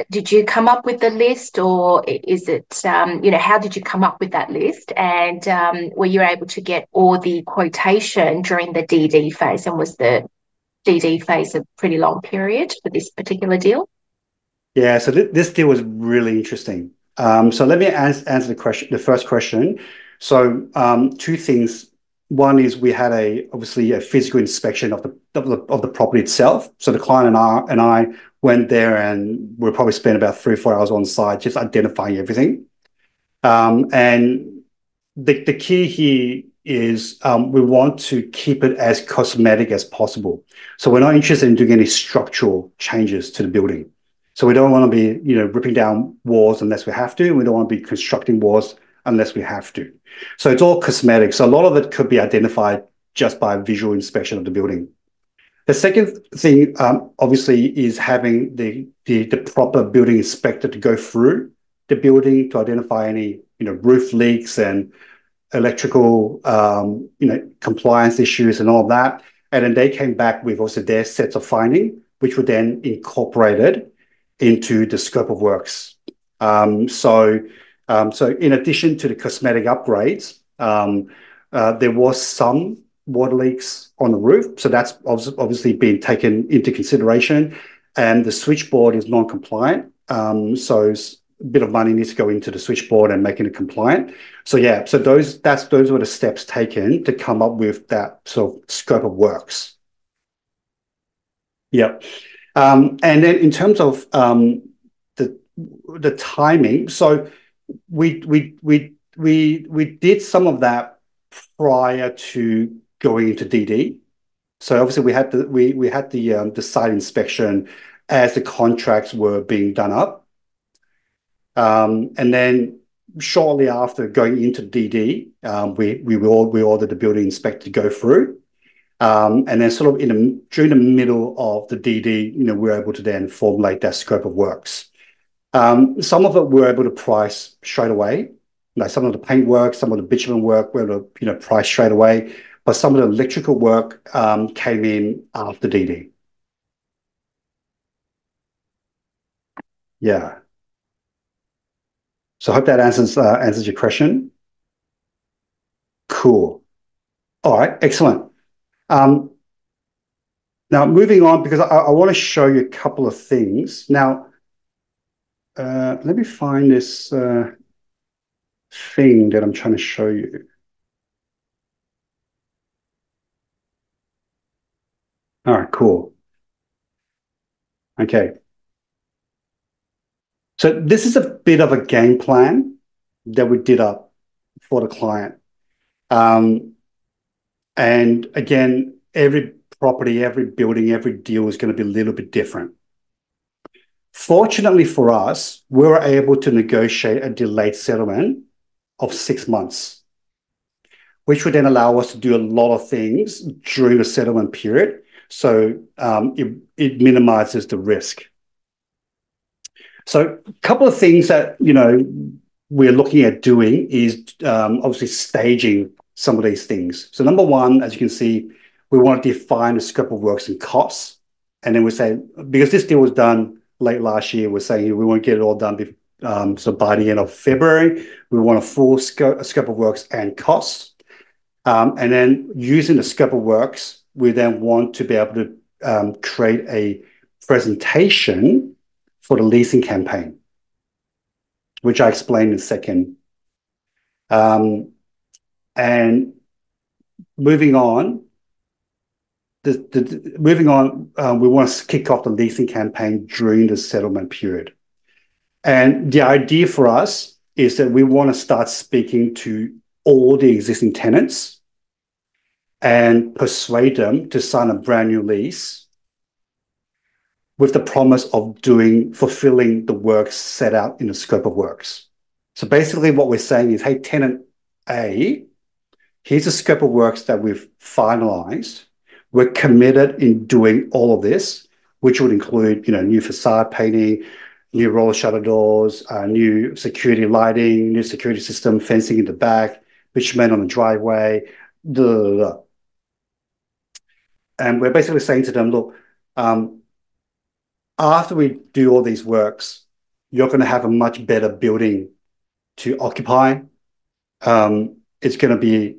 did you come up with the list, or is it, how did you come up with that list? And were you able to get all the quotation during the DD phase? And was the DD phase a pretty long period for this particular deal? Yeah, so this deal was really interesting. So let me answer the first question. So two things. One is we had obviously a physical inspection of the property itself. So the client and I went there, and we probably spent about 3 or 4 hours on site just identifying everything. And the key here is we want to keep it as cosmetic as possible. So we're not interested in doing any structural changes to the building. So we don't want to be ripping down walls unless we have to. We don't want to be constructing walls unless we have to. So it's all cosmetic. So a lot of it could be identified just by visual inspection of the building. The second thing, obviously, is having the proper building inspector to go through the building to identify any roof leaks and electrical compliance issues and all of that. And then they came back with also their sets of finding, which were then incorporated into the scope of works. So in addition to the cosmetic upgrades, there was some water leaks on the roof. So that's obviously been taken into consideration. and the switchboard is non-compliant. So a bit of money needs to go into the switchboard and making it compliant. So yeah, so those were the steps taken to come up with that sort of scope of works. Yep. And then in terms of the timing, so we did some of that prior to going into DD. So obviously we had the site inspection as the contracts were being done up, and then shortly after going into DD, we ordered the building inspector to go through. And then sort of during the middle of the DD, we were able to then formulate that scope of works. Some of it we were able to price straight away. Like some of the paint work, some of the bitumen work, we were able to price straight away. But some of the electrical work came in after DD. Yeah. So I hope that answers your question. Cool. All right, excellent. Now, moving on, because I want to show you a couple of things. Now, let me find this thing that I'm trying to show you. All right, cool. Okay. So this is a bit of a game plan that we did up for the client. And again, every property, every building, every deal is going to be a little bit different. Fortunately for us, we were able to negotiate a delayed settlement of 6 months, which would then allow us to do a lot of things during the settlement period. So it minimizes the risk. So a couple of things that, we're looking at doing is obviously staging some of these things. So number one, as you can see, we want to define the scope of works and costs. And then we say, because this deal was done late last year, we're saying we want to get it all done so by the end of February. We want a full scope of works and costs. And then using the scope of works, we then want to be able to create a presentation for the leasing campaign, which I explained in a second. And moving on, we want to kick off the leasing campaign during the settlement period. And the idea for us is that we want to start speaking to all the existing tenants and persuade them to sign a brand new lease with the promise of fulfilling the work set out in the scope of works. So basically what we're saying is, hey, tenant A, here's the scope of works that we've finalized. We're committed in doing all of this, which would include, new facade painting, new roller shutter doors, new security lighting, new security system, fencing in the back, bitumen on the driveway, And we're basically saying to them, look, after we do all these works, you're going to have a much better building to occupy. It's going to be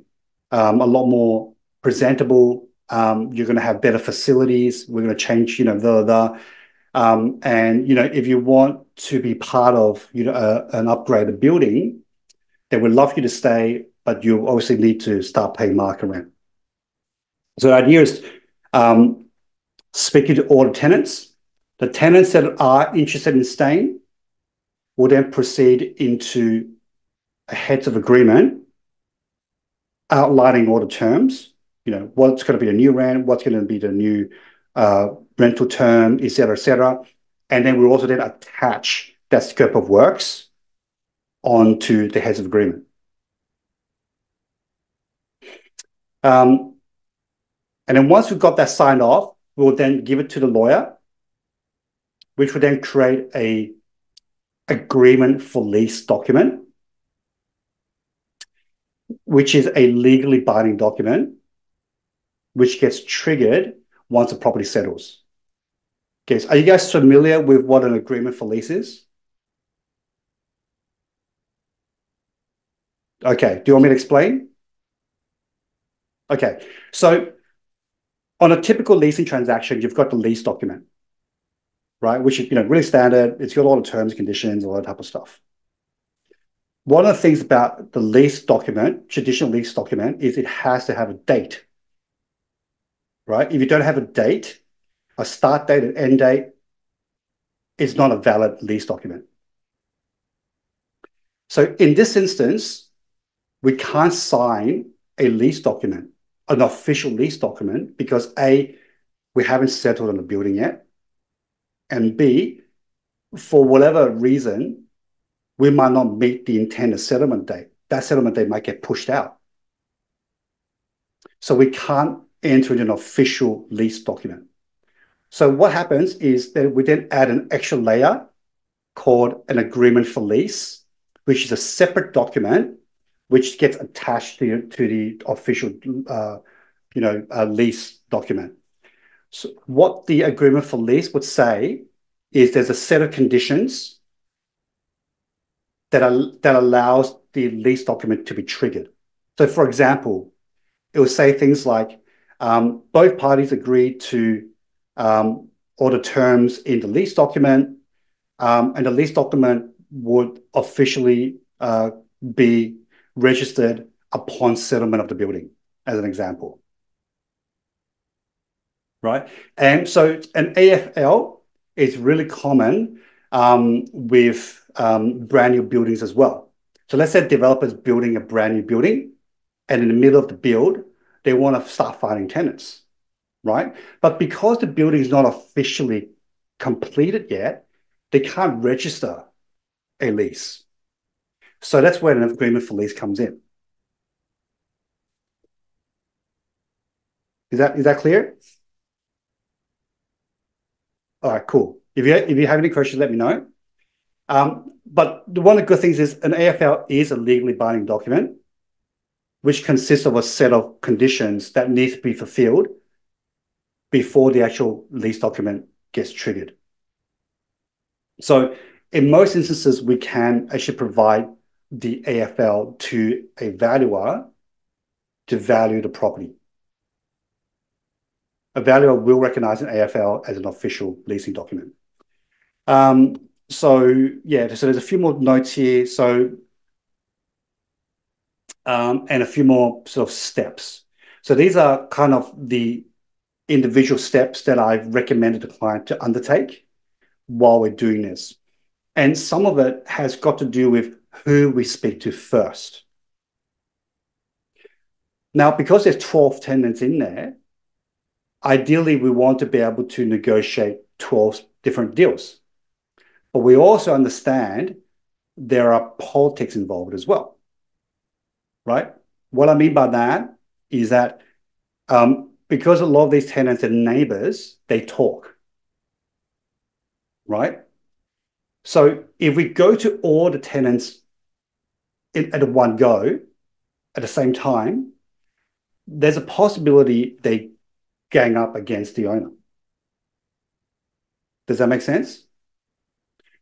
a lot more presentable. You're going to have better facilities. We're going to change, and if you want to be part of, an upgraded building, then we'd love you to stay, but you obviously need to start paying market rent. So the idea is speaking to all the tenants. The tenants that are interested in staying will then proceed into a heads of agreement outlining all the terms, what's going to be the new rent, what's going to be the new rental term, et cetera, et cetera. And then we'll also then attach that scope of works onto the heads of agreement. And then once we've got that signed off, we'll then give it to the lawyer, which will then create a agreement for lease document, which is a legally binding document, which gets triggered once the property settles. Okay, so are you guys familiar with what an agreement for lease is? Okay, do you want me to explain? Okay, so on a typical leasing transaction, you've got the lease document. right? Which is, really standard. It's got all the terms and conditions, all that type of stuff. One of the things about the lease document, traditional lease document, is it has to have a date, right? If you don't have a date, a start date and end date, it's not a valid lease document. So in this instance, we can't sign a lease document, an official lease document, because A, we haven't settled on the building yet, and B, for whatever reason, we might not meet the intended settlement date. That settlement date might get pushed out. So we can't enter in an official lease document. So what happens is that we then add an extra layer called an agreement for lease, which is a separate document which gets attached to the official lease document. So what the agreement for lease would say is there's a set of conditions that allows the lease document to be triggered. So for example, it will say things like both parties agree to all the terms in the lease document, and the lease document would officially be registered upon settlement of the building, as an example. Right? And so an AFL is really common with brand new buildings as well. So let's say developers building a brand new building, and in the middle of the build, they want to start finding tenants, right? But because the building is not officially completed yet, they can't register a lease. So that's where an agreement for lease comes in. Is that clear? All right, cool. If you have any questions, let me know. But one of the good things is an AFL is a legally binding document, which consists of a set of conditions that need to be fulfilled before the actual lease document gets triggered. So in most instances, we can actually provide the AFL to a valuer to value the property. A valuer will recognize an AFL as an official leasing document. So there's a few more notes here. So, and a few more sort of steps. So these are kind of the individual steps that I've recommended the client to undertake while we're doing this. And some of it has got to do with who we speak to first. Now, because there's 12 tenants in there, ideally we want to be able to negotiate 12 different deals. But we also understand there are politics involved as well, right? What I mean by that is that because a lot of these tenants are neighbors, they talk, right? So if we go to all the tenants at one go at the same time, there's a possibility they gang up against the owner. Does that make sense?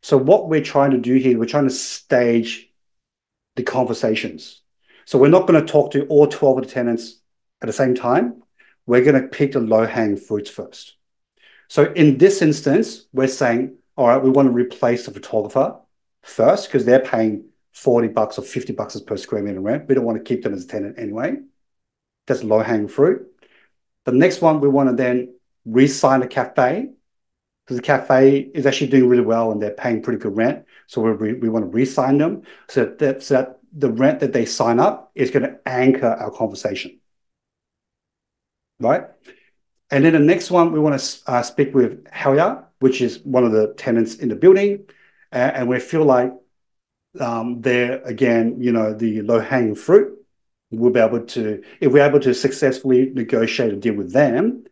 So what we're trying to do here, we're trying to stage the conversations. So we're not going to talk to all 12 of the tenants at the same time. We're going to pick the low-hanging fruits first. So in this instance, we're saying, all right, we want to replace the photographer first because they're paying $40 or $50 per square meter rent. We don't want to keep them as a tenant anyway. That's low-hanging fruit. The next one, we want to then re-sign the cafe because the cafe is actually doing really well and they're paying pretty good rent. So we want to re-sign them so that the rent that they sign up is going to anchor our conversation, right? And then the next one, we want to speak with Helya, which is one of the tenants in the building. And we feel like they're, again, the low-hanging fruit. We'll be able to, if we're able to successfully negotiate a deal with them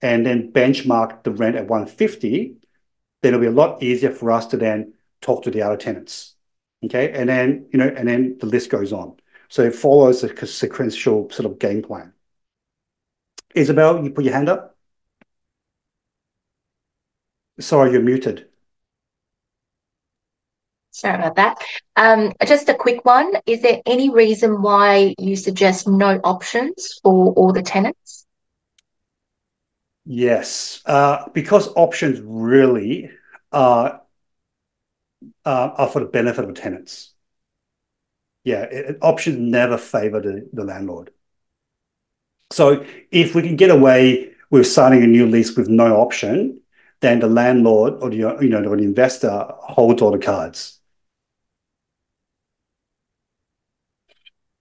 and then benchmark the rent at 150, then it'll be a lot easier for us to then talk to the other tenants. Okay. And then, and then the list goes on. So it follows a sequential sort of game plan. Isabel, you put your hand up. Sorry, you're muted. Sorry about that. Just a quick one. Is there any reason why you suggest no options for all the tenants? Yes, because options really are for the benefit of tenants. Yeah, options never favor the landlord. So if we can get away with signing a new lease with no option, then the landlord or the or the investor holds all the cards.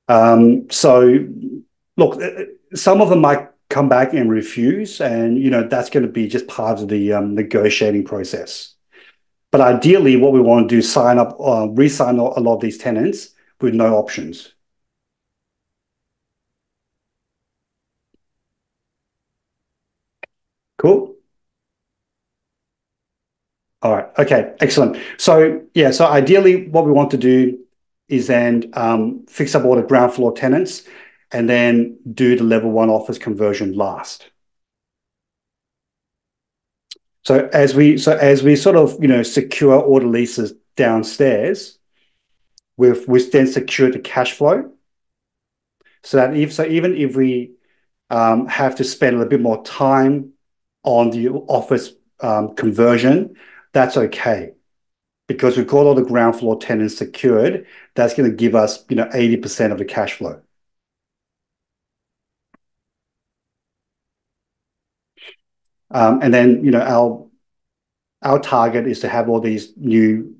So look, some of them might come back and refuse, and that's going to be just part of the negotiating process. But ideally, what we want to do is re-sign a lot of these tenants with no options. Cool. All right. Okay. Excellent. So yeah. So ideally, what we want to do is then fix up all the ground floor tenants, and then do the level 1 office conversion last. So as we sort of secure all the leases downstairs, we've then secured the cash flow, so that even if we have to spend a little bit more time on the office conversion, that's okay, because we've got all the ground floor tenants secured. That's going to give us 80% of the cash flow. And then our target is to have all these new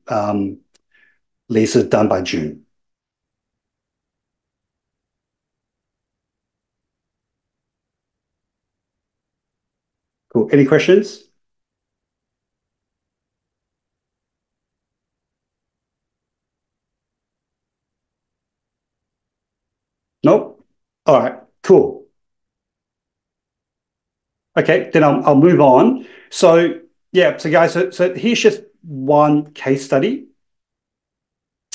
leases done by June. Cool. Any questions? Nope. All right. Cool. Okay, then I'll move on. So yeah, so guys, so here's just one case study.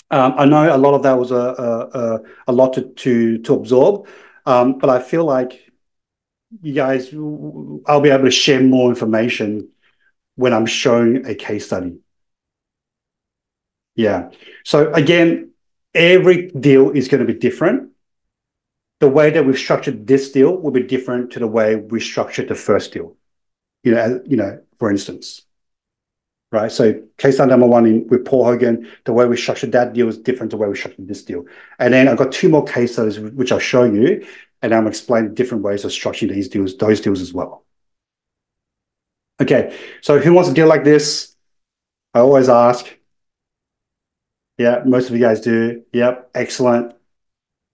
I know a lot of that was a lot to absorb, but I feel like you guys, I'll be able to share more information when I'm showing a case study. Yeah. So again, every deal is going to be different. The way that we've structured this deal will be different to the way we structured the first deal. For instance, right? So case study number 1 with Paul Hogan, the way we structured that deal is different to the way we structured this deal. And then I've got 2 more case studies which I'll show you, and I'm explaining different ways of structuring those deals as well. Okay, so who wants a deal like this? I always ask. Yeah, most of you guys do. Yep, excellent.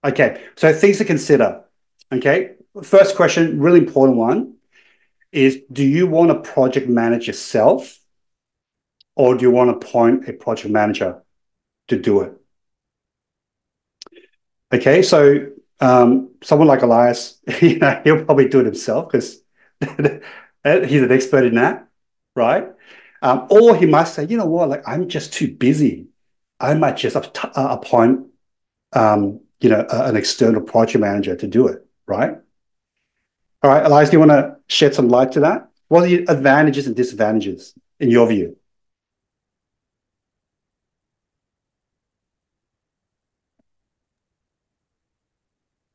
Okay, so things to consider. Okay, first question, really important one, is do you want to project manage yourself, or do you want to appoint a project manager to do it? Okay, so someone like Elias, he'll probably do it himself because he's an expert in that, right? Or he might say, you know what, like I'm just too busy. I might just appoint an external project manager to do it, right? All right, Elias, do you want to shed some light to that? What are the advantages and disadvantages in your view?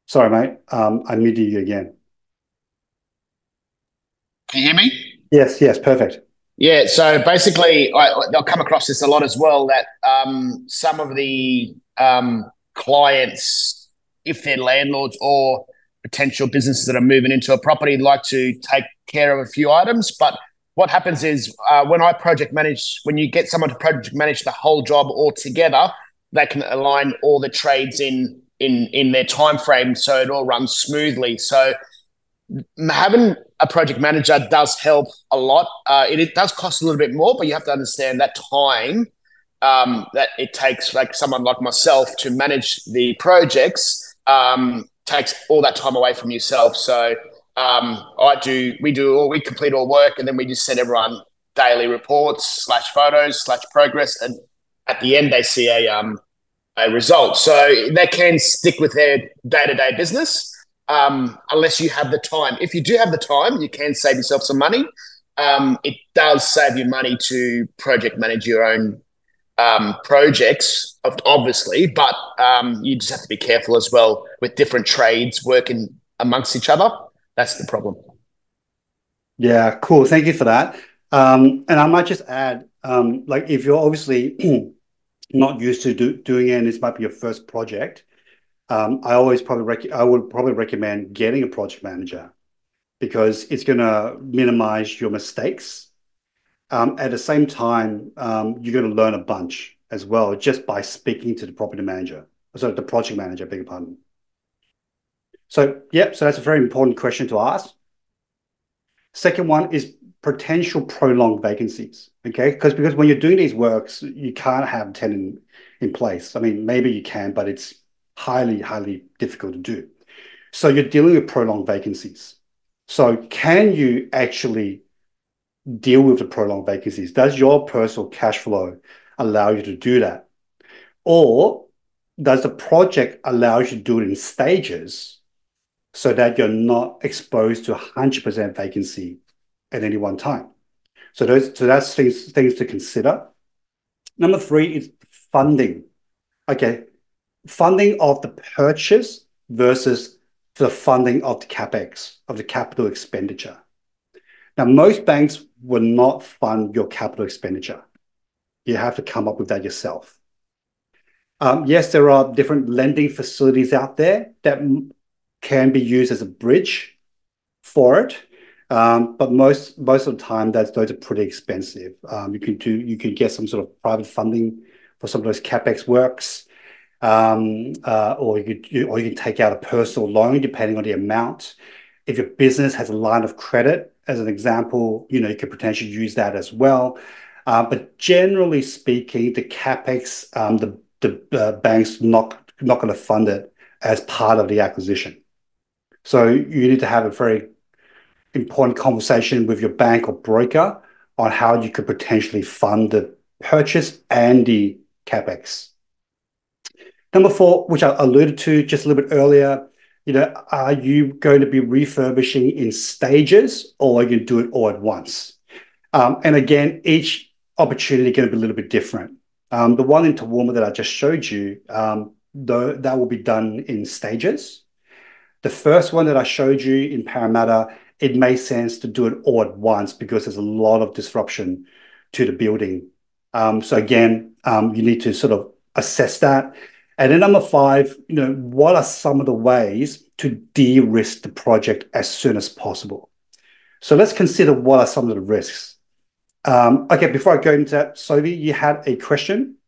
Sorry, mate. I muted you again. Can you hear me? Yes, perfect. Yeah, so basically, I'll come across this a lot as well, that some of the clients, if they're landlords or potential businesses that are moving into a property, like to take care of a few items. But what happens is when you get someone to project manage the whole job altogether, they can align all the trades in their time frame, so it all runs smoothly. So having a project manager does help a lot. It does cost a little bit more, but you have to understand that time that it takes, like someone like myself, to manage the projects takes all that time away from yourself. So we complete all work, and then we just send everyone daily reports / photos / progress, and at the end they see a result. So they can stick with their day-to-day business. Unless you have the time. If you do have the time, you can save yourself some money. It does save you money to project manage your own projects, obviously, but you just have to be careful as well with different trades working amongst each other. That's the problem. Yeah, cool. Thank you for that. And I might just add, Like if you're obviously not used to doing it, and this might be your first project, I would probably recommend getting a project manager because it's going to minimize your mistakes. At the same time, you're going to learn a bunch as well just by speaking to the property manager. So the project manager, beg your pardon. So, yep, so that's a very important question to ask. Second one is potential prolonged vacancies. Okay, because when you're doing these works, you can't have a tenant in place. I mean, maybe you can, but it's highly, highly difficult to do. So you're dealing with prolonged vacancies. So can you actually deal with the prolonged vacancies? Does your personal cash flow allow you to do that? Or does the project allow you to do it in stages so that you're not exposed to 100% vacancy at any one time? So that's things to consider. Number three is funding. Okay, funding of the purchase versus the funding of the capex, of the capital expenditure. Now, most banks will not fund your capital expenditure. You have to come up with that yourself. Yes, there are different lending facilities out there that can be used as a bridge for it. But most of the time, those are pretty expensive. You can get some sort of private funding for some of those capex works, or you can take out a personal loan depending on the amount. If your business has a line of credit, as an example, you could potentially use that as well. But generally speaking, the capex, the bank's not going to fund it as part of the acquisition. So you need to have a very important conversation with your bank or broker on how you could potentially fund the purchase and the capex. Number four, which I alluded to just a little bit earlier, are you going to be refurbishing in stages or are you going to do it all at once? And again, each opportunity is going to be a little bit different. The one in Toowoomba that I just showed you, though, that will be done in stages. The first one that I showed you in Parramatta, it makes sense to do it all at once because there's a lot of disruption to the building. So again, you need to sort of assess that. And then number five, what are some of the ways to de-risk the project as soon as possible? So let's consider what are some of the risks. Okay, before I go into that, Sophie, you had a question?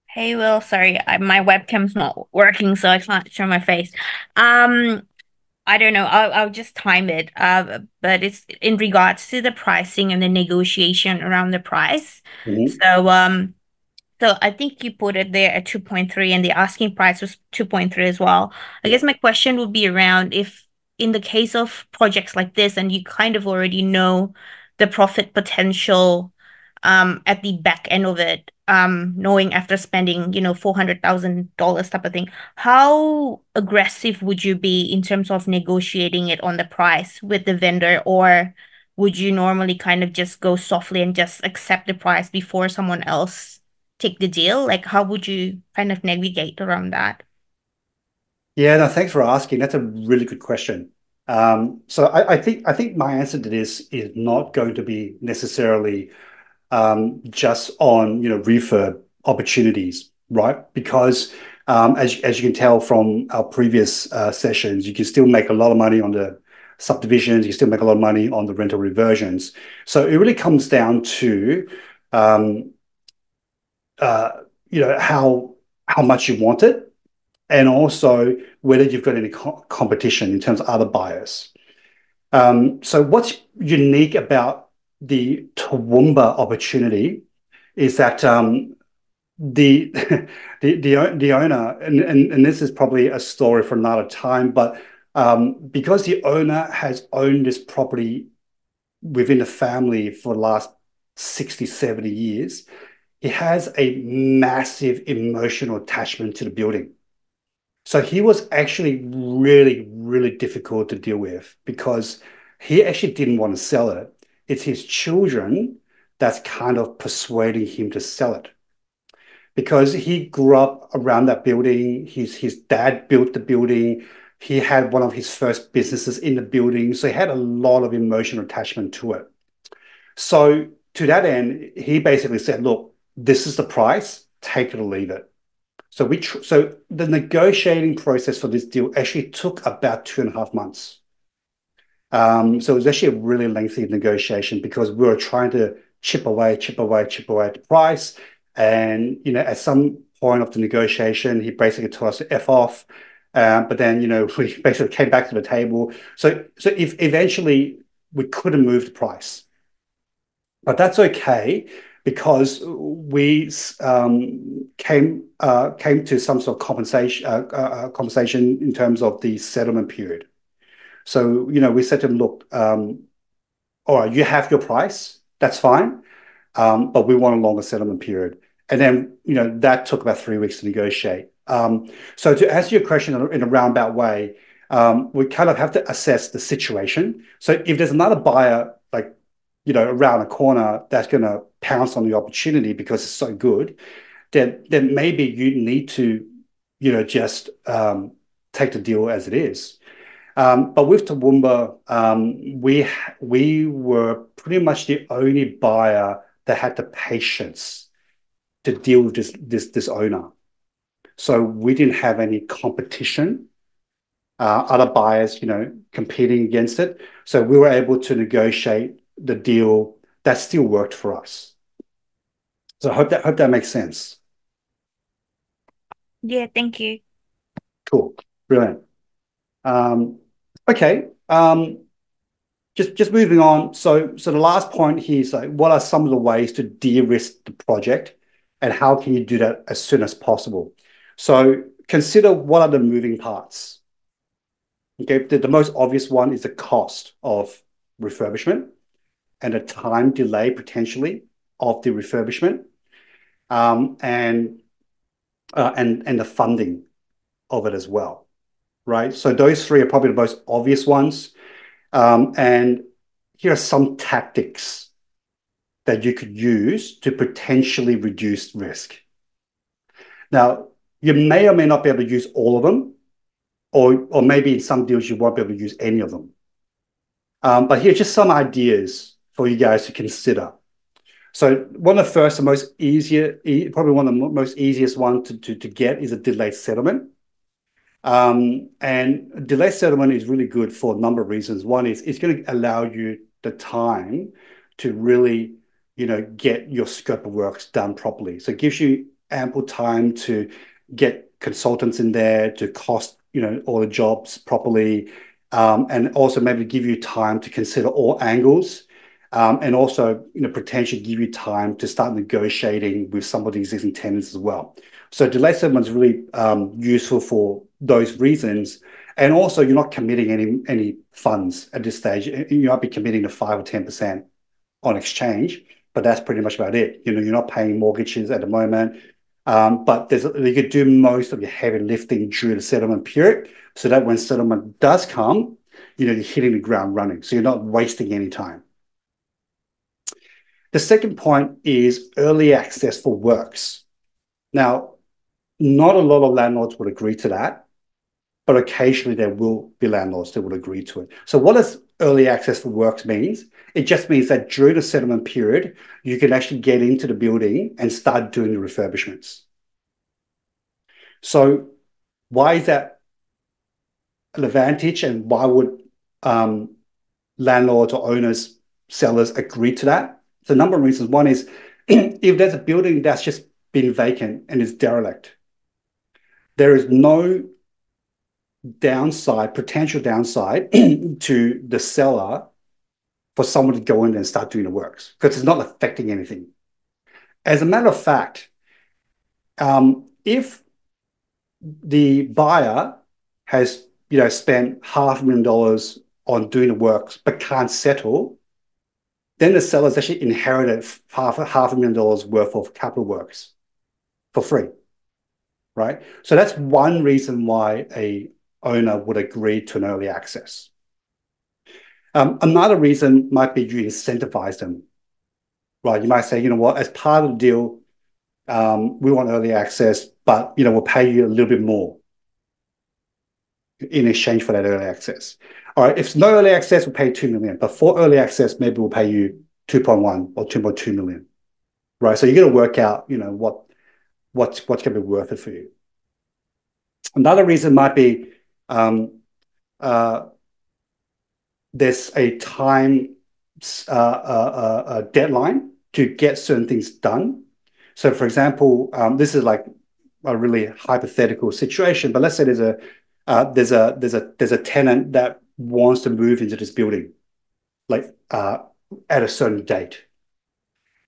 Hey, Will, sorry, my webcam's not working, so I can't show my face. I don't know. I'll just time it. But it's in regards to the pricing and the negotiation around the price. Mm-hmm. So I think you put it there at 2.3 and the asking price was 2.3 as well. I guess my question would be around if in the case of projects like this and you kind of already know the profit potential at the back end of it, knowing after spending, $400,000 type of thing, how aggressive would you be in terms of negotiating it on the price with the vendor, or would you normally kind of just go softly and just accept the price before someone else take the deal? Like, how would you kind of navigate around that? Yeah, no, thanks for asking. That's a really good question. So I think my answer to this is not going to be necessarily just on refurb opportunities, right? Because as you can tell from our previous sessions, you can still make a lot of money on the subdivisions. You still make a lot of money on the rental reversions. So it really comes down to how much you want it, and also whether you've got any competition in terms of other buyers. So what's unique about the Toowoomba opportunity is that the the owner, and this is probably a story for another time, but because the owner has owned this property within the family for the last 60, 70 years, he has a massive emotional attachment to the building. So he was actually really, really difficult to deal with because he actually didn't want to sell it. It's his children that's kind of persuading him to sell it because he grew up around that building. His dad built the building. He had one of his first businesses in the building. So he had a lot of emotional attachment to it. So to that end, he basically said, look, this is the price, take it or leave it. So the negotiating process for this deal actually took about 2.5 months. So it was actually a really lengthy negotiation because we were trying to chip away at the price. And, at some point of the negotiation, he basically told us to F off. But then, we basically came back to the table. So if eventually we couldn't move the price, but that's okay because we came to some sort of conversation in terms of the settlement period. So, we said to them, look, all right, you have your price, that's fine, but we want a longer settlement period. And then, that took about 3 weeks to negotiate. So to answer your question in a roundabout way, we kind of have to assess the situation. So if there's another buyer, like, around the corner that's going to pounce on the opportunity because it's so good, then maybe you need to, just take the deal as it is. But with Toowoomba, we were pretty much the only buyer that had the patience to deal with this owner. So we didn't have any competition, other buyers, competing against it. So we were able to negotiate the deal that still worked for us. So I hope that makes sense. Yeah, thank you. Cool, brilliant. Okay. Just moving on. So the last point here is like, what are some of the ways to de-risk the project, and how can you do that as soon as possible? So consider what are the moving parts. Okay, the most obvious one is the cost of refurbishment and the time delay potentially of the refurbishment, and the funding of it as well, right? So those three are probably the most obvious ones. And here are some tactics that you could use to potentially reduce risk. Now, you may or may not be able to use all of them, or maybe in some deals you won't be able to use any of them. But here's just some ideas for you guys to consider. So one of the first and probably one of the most easiest one to get is a delayed settlement. And delayed settlement is really good for a number of reasons. One is it's going to allow you the time to really, get your scope of works done properly. So it gives you ample time to get consultants in there to cost, all the jobs properly, and also maybe give you time to consider all angles, and also, potentially give you time to start negotiating with some of the existing tenants as well. So delay settlement is really useful for those reasons. And also, you're not committing any funds at this stage. You might be committing to 5 or 10% on exchange, but that's pretty much about it. You're not paying mortgages at the moment. But you could do most of your heavy lifting during the settlement period, so that when settlement does come, you're hitting the ground running. So you're not wasting any time. The second point is early access for works. Now, not a lot of landlords would agree to that, but occasionally there will be landlords that will agree to it. So what does early access for works means? It just means that during the settlement period, you can actually get into the building and start doing the refurbishments. So why is that an advantage, and why would landlords or owners, sellers agree to that? So a number of reasons. One is if there's a building that's just been vacant and is derelict, there is no potential downside to the seller for someone to go in and start doing the works because it's not affecting anything. As a matter of fact, if the buyer has spent $500,000 on doing the works but can't settle, then the seller's actually inherited $500,000 worth of capital works for free, right? So that's one reason why a owner would agree to an early access. Another reason might be you incentivize them, right? You might say, you know what, as part of the deal, we want early access, but we'll pay you a little bit more in exchange for that early access. All right, if no early access, we'll pay $2 million, but for early access, maybe we'll pay you 2.1 or 2.2 million, right? So you got to work out, what's going to be worth it for you. Another reason might be there's a time deadline to get certain things done. So, for example, this is like a really hypothetical situation, but let's say there's a tenant that wants to move into this building, like at a certain date,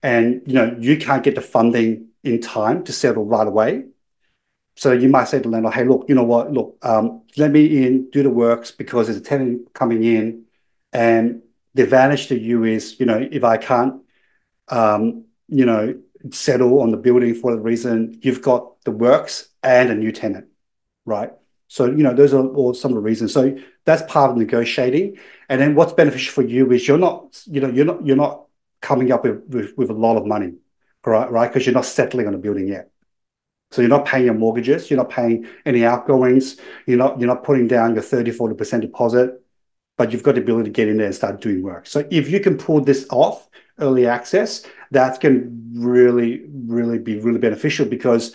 and you can't get the funding in time to settle right away. So you might say to the landlord, "Hey, look, you know what? Look, let me in, do the works because there's a tenant coming in, and the advantage to you is, if I can't, settle on the building for the reason you've got the works and a new tenant, right? So those are all some of the reasons. So that's part of negotiating. And then what's beneficial for you is you're not coming up with a lot of money, right? Because you're not settling on the building yet. So you're not paying your mortgages, you're not paying any outgoings, you're not putting down your 30-40% deposit, but you've got the ability to get in there and start doing work. So if you can pull this off, early access, that can really, really be really beneficial, because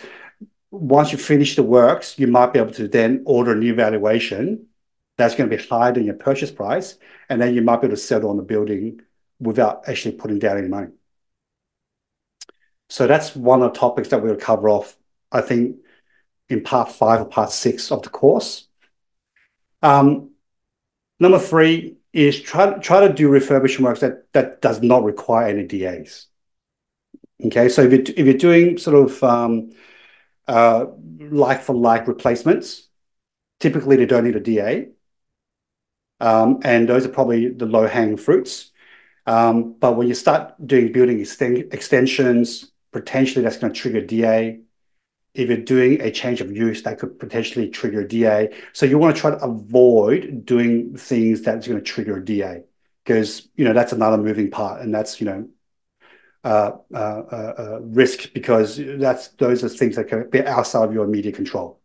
once you finish the works, you might be able to then order a new valuation that's going to be higher than your purchase price, and then you might be able to settle on the building without actually putting down any money. So that's one of the topics that we'll cover off, I think, in part 5 or part 6 of the course. Number 3 is try to do refurbishment works that does not require any DAs. Okay, so if you're doing sort of like for like replacements, typically they don't need a DA, and those are probably the low hanging fruits. But when you start doing building extensions, potentially that's going to trigger DA. If you're doing a change of use, that could potentially trigger a DA. So you want to try to avoid doing things that's going to trigger a DA, because that's another moving part, and that's risk, because those are things that can be outside of your immediate control.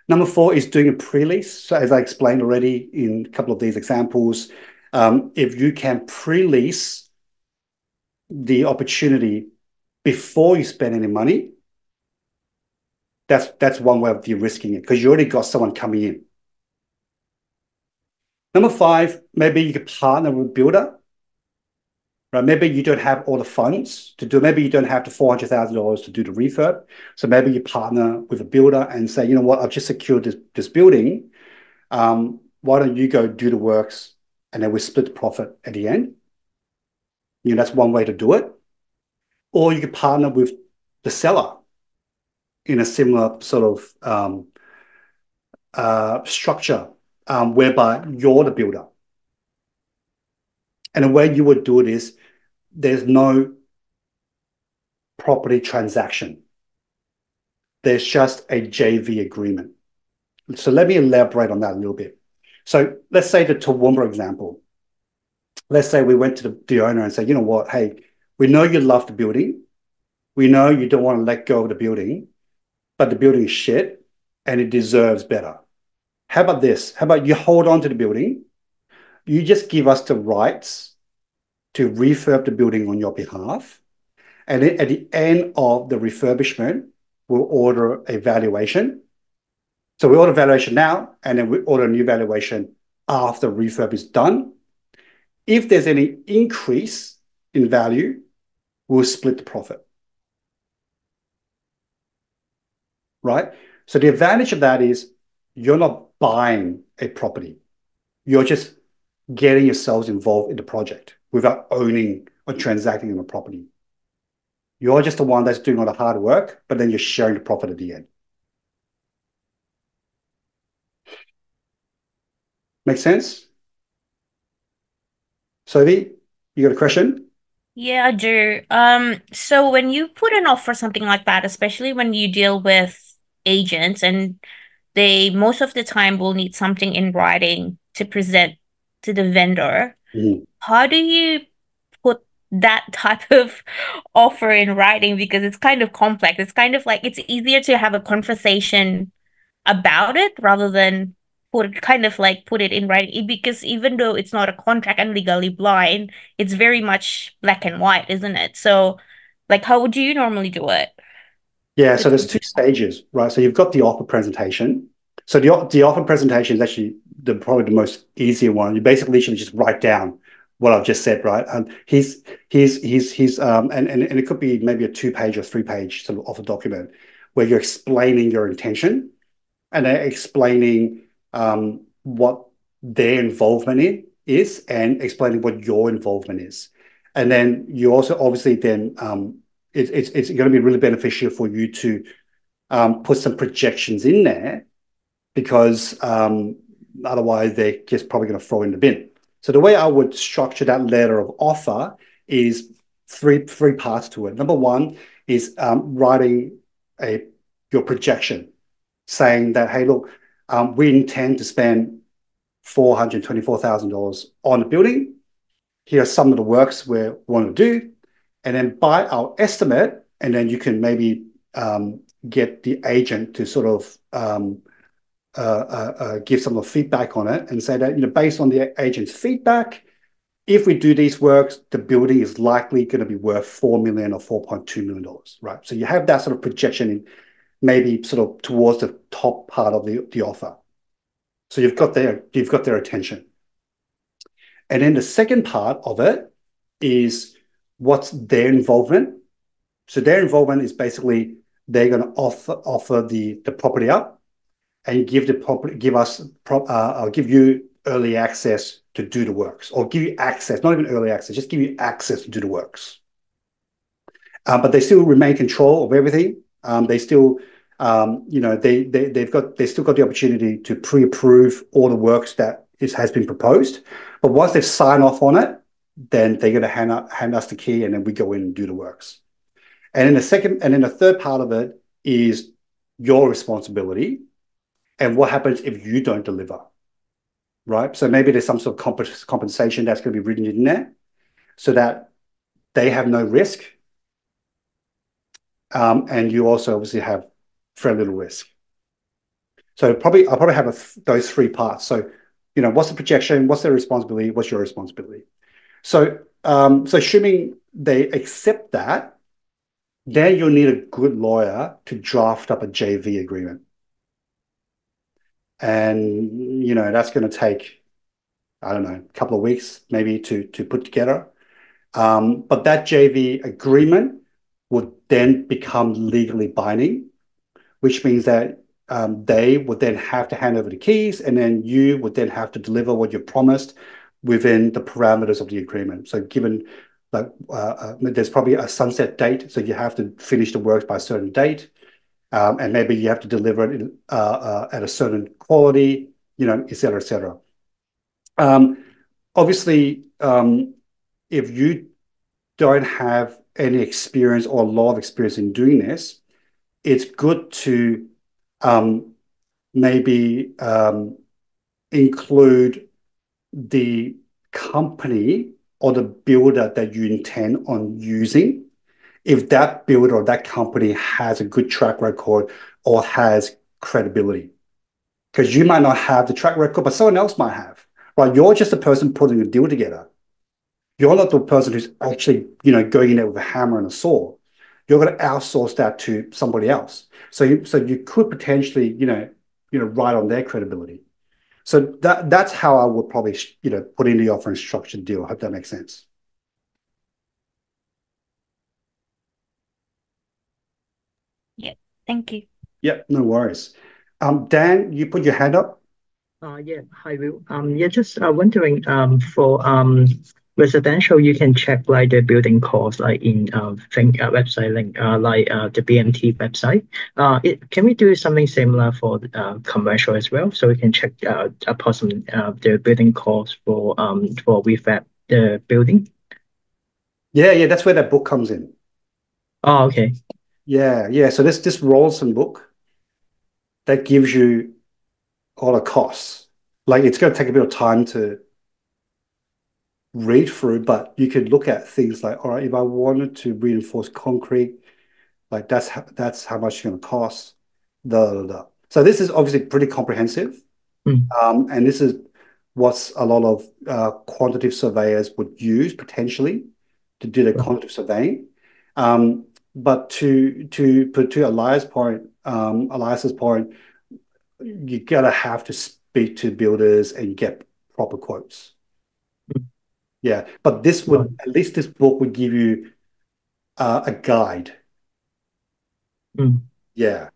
Number 4 is doing a pre-lease. So as I explained already in a couple of these examples, if you can pre-lease the opportunity before you spend any money, that's one way of de-risking it, because you already got someone coming in. Number 5, maybe you could partner with a builder. Right? Maybe you don't have all the funds to do. Maybe you don't have the $400,000 to do the refurb. So maybe you partner with a builder and say, you know what, I've just secured this building. Why don't you go do the works, and then we split the profit at the end? That's one way to do it. Or you could partner with the seller in a similar sort of structure, whereby you're the builder. And the way you would do it is there's no property transaction. There's just a JV agreement. So let me elaborate on that a little bit. So let's say the Toowoomba example. Let's say we went to the owner and said, you know what, hey, we know you love the building. We know you don't want to let go of the building, but the building is shit and it deserves better. How about this? How about you hold on to the building? You just give us the rights to refurb the building on your behalf. And then at the end of the refurbishment, we'll order a valuation. So we order valuation now, and then we order a new valuation after refurb is done. If there's any increase in value, we'll split the profit. Right? So the advantage of that is you're not buying a property. You're just getting yourselves involved in the project without owning or transacting on a property. You're just the one that's doing all the hard work, but then you're sharing the profit at the end. Make sense? Sophie, you got a question? Yeah, I do. So when you put an offer something like that, especially when you deal with agents, and they most of the time will need something in writing to present to the vendor, how do you put that type of offer in writing? Because it's kind of complex. It's kind of like it's easier to have a conversation about it rather than put it in writing, because even though it's not a contract and legally blind, it's very much black and white, isn't it? So, like, how would you normally do it? Yeah, so there's two stages, right? So you've got the offer presentation. So the offer presentation is actually probably the most easier one. You basically literally just write down what I've just said, right? And it could be maybe a 2-page or 3-page sort of offer document where you're explaining your intention and then explaining what their involvement in is and explaining what your involvement is. And then you also obviously then it's going to be really beneficial for you to put some projections in there because otherwise they're just probably going to throw in the bin. So the way I would structure that letter of offer is three parts to it. Number one is writing your projection, saying that, hey, look, we intend to spend $424,000 on the building. Here are some of the works we want to do. And then by our estimate, and then you can maybe get the agent to sort of give some of the feedback on it and say that, based on the agent's feedback, if we do these works, the building is likely going to be worth $4 million or $4.2 million, right? So you have that sort of projection in maybe sort of towards the top part of the offer. So you've got their attention. And then the second part of it is what's their involvement. So their involvement is basically they're going to offer the property up and give you early access to do the works, or give you access, not even early access, just give you access to do the works. But they still remain control of everything. They still, they've still got the opportunity to pre-approve all the works that has been proposed. But once they've signed off on it, then they're going to hand us the key, and then we go in and do the works. And then the third part of it is your responsibility and what happens if you don't deliver, right? So maybe there's some sort of compensation that's going to be written in there so that they have no risk. And you also obviously have very little risk. So I'll probably have those three parts. So, what's the projection? What's their responsibility? What's your responsibility? So assuming they accept that, then you'll need a good lawyer to draft up a JV agreement. And, that's going to take, I don't know, a couple of weeks maybe to put together. But that JV agreement would then become legally binding, which means that they would then have to hand over the keys, and then you would then have to deliver what you promised within the parameters of the agreement. So given there's probably a sunset date, so you have to finish the work by a certain date, and maybe you have to deliver it at a certain quality, et cetera, et cetera. Obviously, if you don't have any experience or a lot of experience in doing this, it's good to maybe include the company or the builder that you intend on using, if that builder or that company has a good track record or has credibility. Because you might not have the track record, but someone else might have, right? You're just the person putting a deal together. You're not the person who's actually, going in there with a hammer and a saw. You're going to outsource that to somebody else. So you could potentially, ride on their credibility. So that's how I would probably, put in the offer and structure the deal. I hope that makes sense. Yeah, thank you. Yeah, no worries. Dan, you put your hand up. Yeah, hi Will. Yeah, just wondering, for residential, you can check like the building costs like in website link like the BMT website. Can we do something similar for commercial as well? So we can check approximately the building costs for refurb the building. Yeah, that's where that book comes in. Oh, okay. Yeah. So this Rawlinson book that gives you all the costs. Like, it's going to take a bit of time to read through, but you could look at things like, all right, if I wanted to reinforce concrete, like that's how much it's going to cost. So this is obviously pretty comprehensive. And this is what a lot of quantitative surveyors would use potentially to do the quantitative surveying. But to Elias's point, you gotta have to speak to builders and get proper quotes. Yeah, but this would at least this book would give you a guide. Yeah,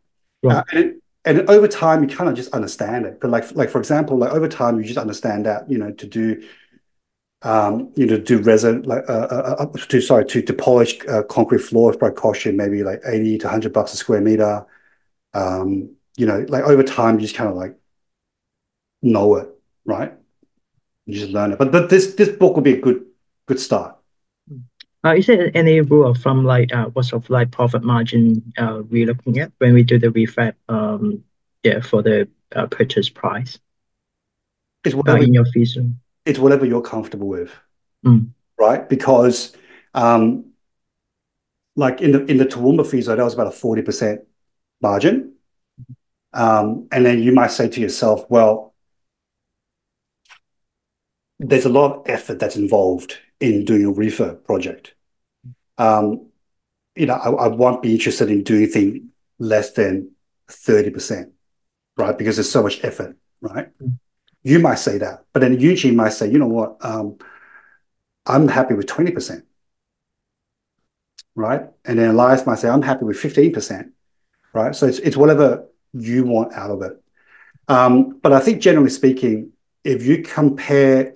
and over time you kind of just understand it. But like for example, like over time you just understand that to do do resin like to polish concrete floors probably cost you maybe like 80 to $100 a square meter. Like over time you just kind of like know it, right? You just learn it. But this book will be a good start. Is there any rule of thumb like what sort of like profit margin we're looking at when we do the refurb for the purchase price? It's whatever in your fees. It's whatever you're comfortable with, right? Because like in the Toowoomba fees, that was about a 40% margin. And then you might say to yourself, well, there's a lot of effort that's involved in doing a refurb project. I won't be interested in doing anything less than 30%, right? Because there's so much effort, right? You might say that, but then Eugene might say, you know what, I'm happy with 20%, right? And then Elias might say, I'm happy with 15%, right? So it's whatever you want out of it. But I think generally speaking, if you compare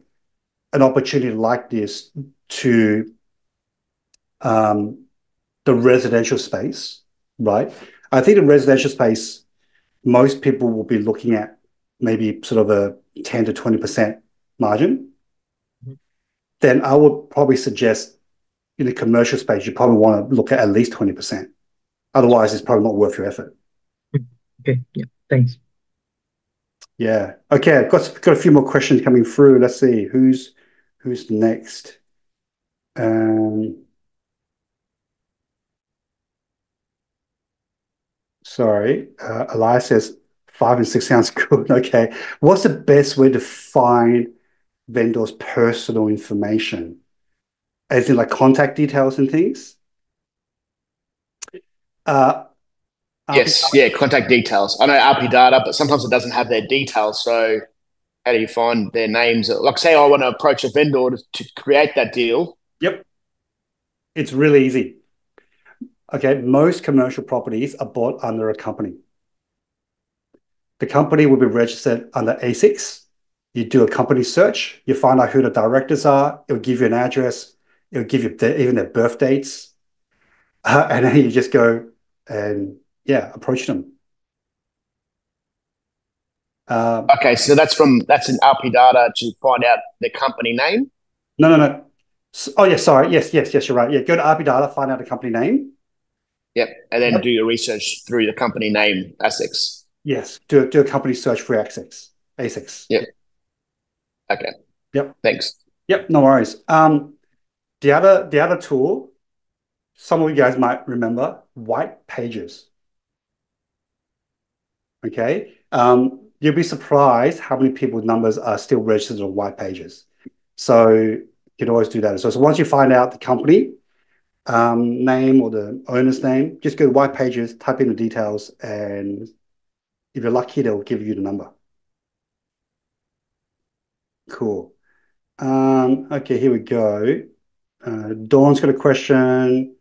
an opportunity like this to the residential space, right? I think in residential space, most people will be looking at maybe sort of a 10 to 20% margin. Then I would probably suggest in the commercial space, you probably want to look at least 20%. Otherwise, it's probably not worth your effort. Okay, yeah, thanks. Yeah. Okay, I've got a few more questions coming through. Let's see who's next. Sorry, Elias says 5 and 6 sounds good. Okay, what's the best way to find vendors' personal information, as in like contact details and things? Yes, yeah, contact details. I know RP data, but sometimes it doesn't have their details. So how do you find their names? Like, say I want to approach a vendor to create that deal. Yep, it's really easy. Okay, most commercial properties are bought under a company. The company will be registered under ASIC. You do a company search, you find out who the directors are, it'll give you an address, it'll give you even their birth dates, and then you just go and approach them. Okay, so that's an RP data to find out the company name? No. Oh, yeah, sorry. Yes, you're right. Yeah, go to RP data, find out the company name. Yep, and then do your research through the company name, ASIC. Yes, do a company search for ASIC. Yep. Okay. Yep. Thanks. Yep, no worries. The other tool, some of you guys might remember, white pages. Okay. You'll be surprised how many people's numbers are still registered on white pages. So you can always do that. So once you find out the company name or the owner's name, just go to white pages, type in the details, and if you're lucky, they'll give you the number. Cool. Okay, here we go. Dawn's got a question.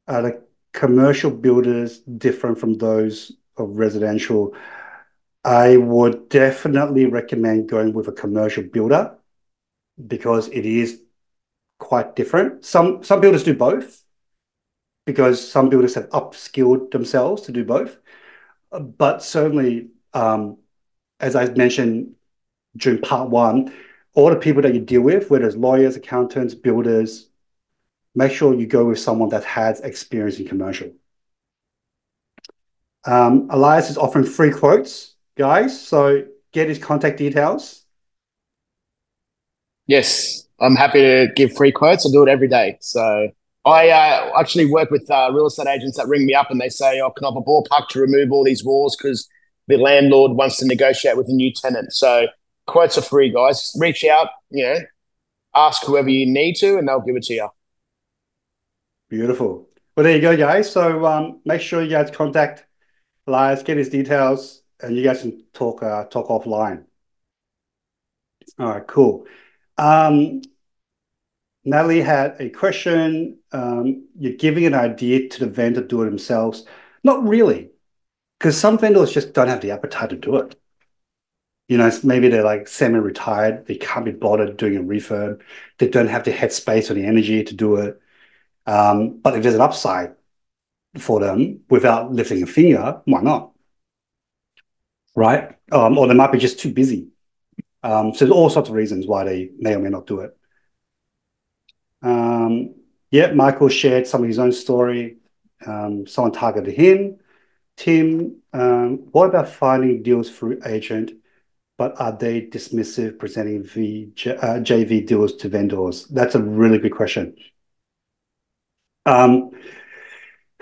Are the commercial builders different from those of residential? I would definitely recommend going with a commercial builder because it is quite different. Some builders do both because some builders have upskilled themselves to do both. But certainly, as I mentioned during part one, all the people that you deal with, whether it's lawyers, accountants, builders, make sure you go with someone that has experience in commercial. Elias is offering free quotes, guys. So get his contact details. Yes, I'm happy to give free quotes. I do it every day. So I actually work with real estate agents that ring me up and they say, "Oh, can I have a ballpark to remove all these walls because the landlord wants to negotiate with a new tenant. So quotes are free, guys. Reach out, ask whoever you need to, and they'll give it to you. Beautiful. Well, there you go, guys. So make sure you guys contact Elias, get his details, and you guys can talk offline. All right, cool. Natalie had a question. You're giving an idea to the vendor to do it themselves. Not really, because some vendors just don't have the appetite to do it. Maybe they're like semi-retired. They can't be bothered doing a refurb. They don't have the headspace or the energy to do it. But if there's an upside for them without lifting a finger, why not? Right? Or they might be just too busy. So there's all sorts of reasons why they may or may not do it. Yeah, Michael shared some of his own story. Someone targeted him. Tim, what about finding deals through agent, but are they dismissive presenting JV deals to vendors? That's a really good question.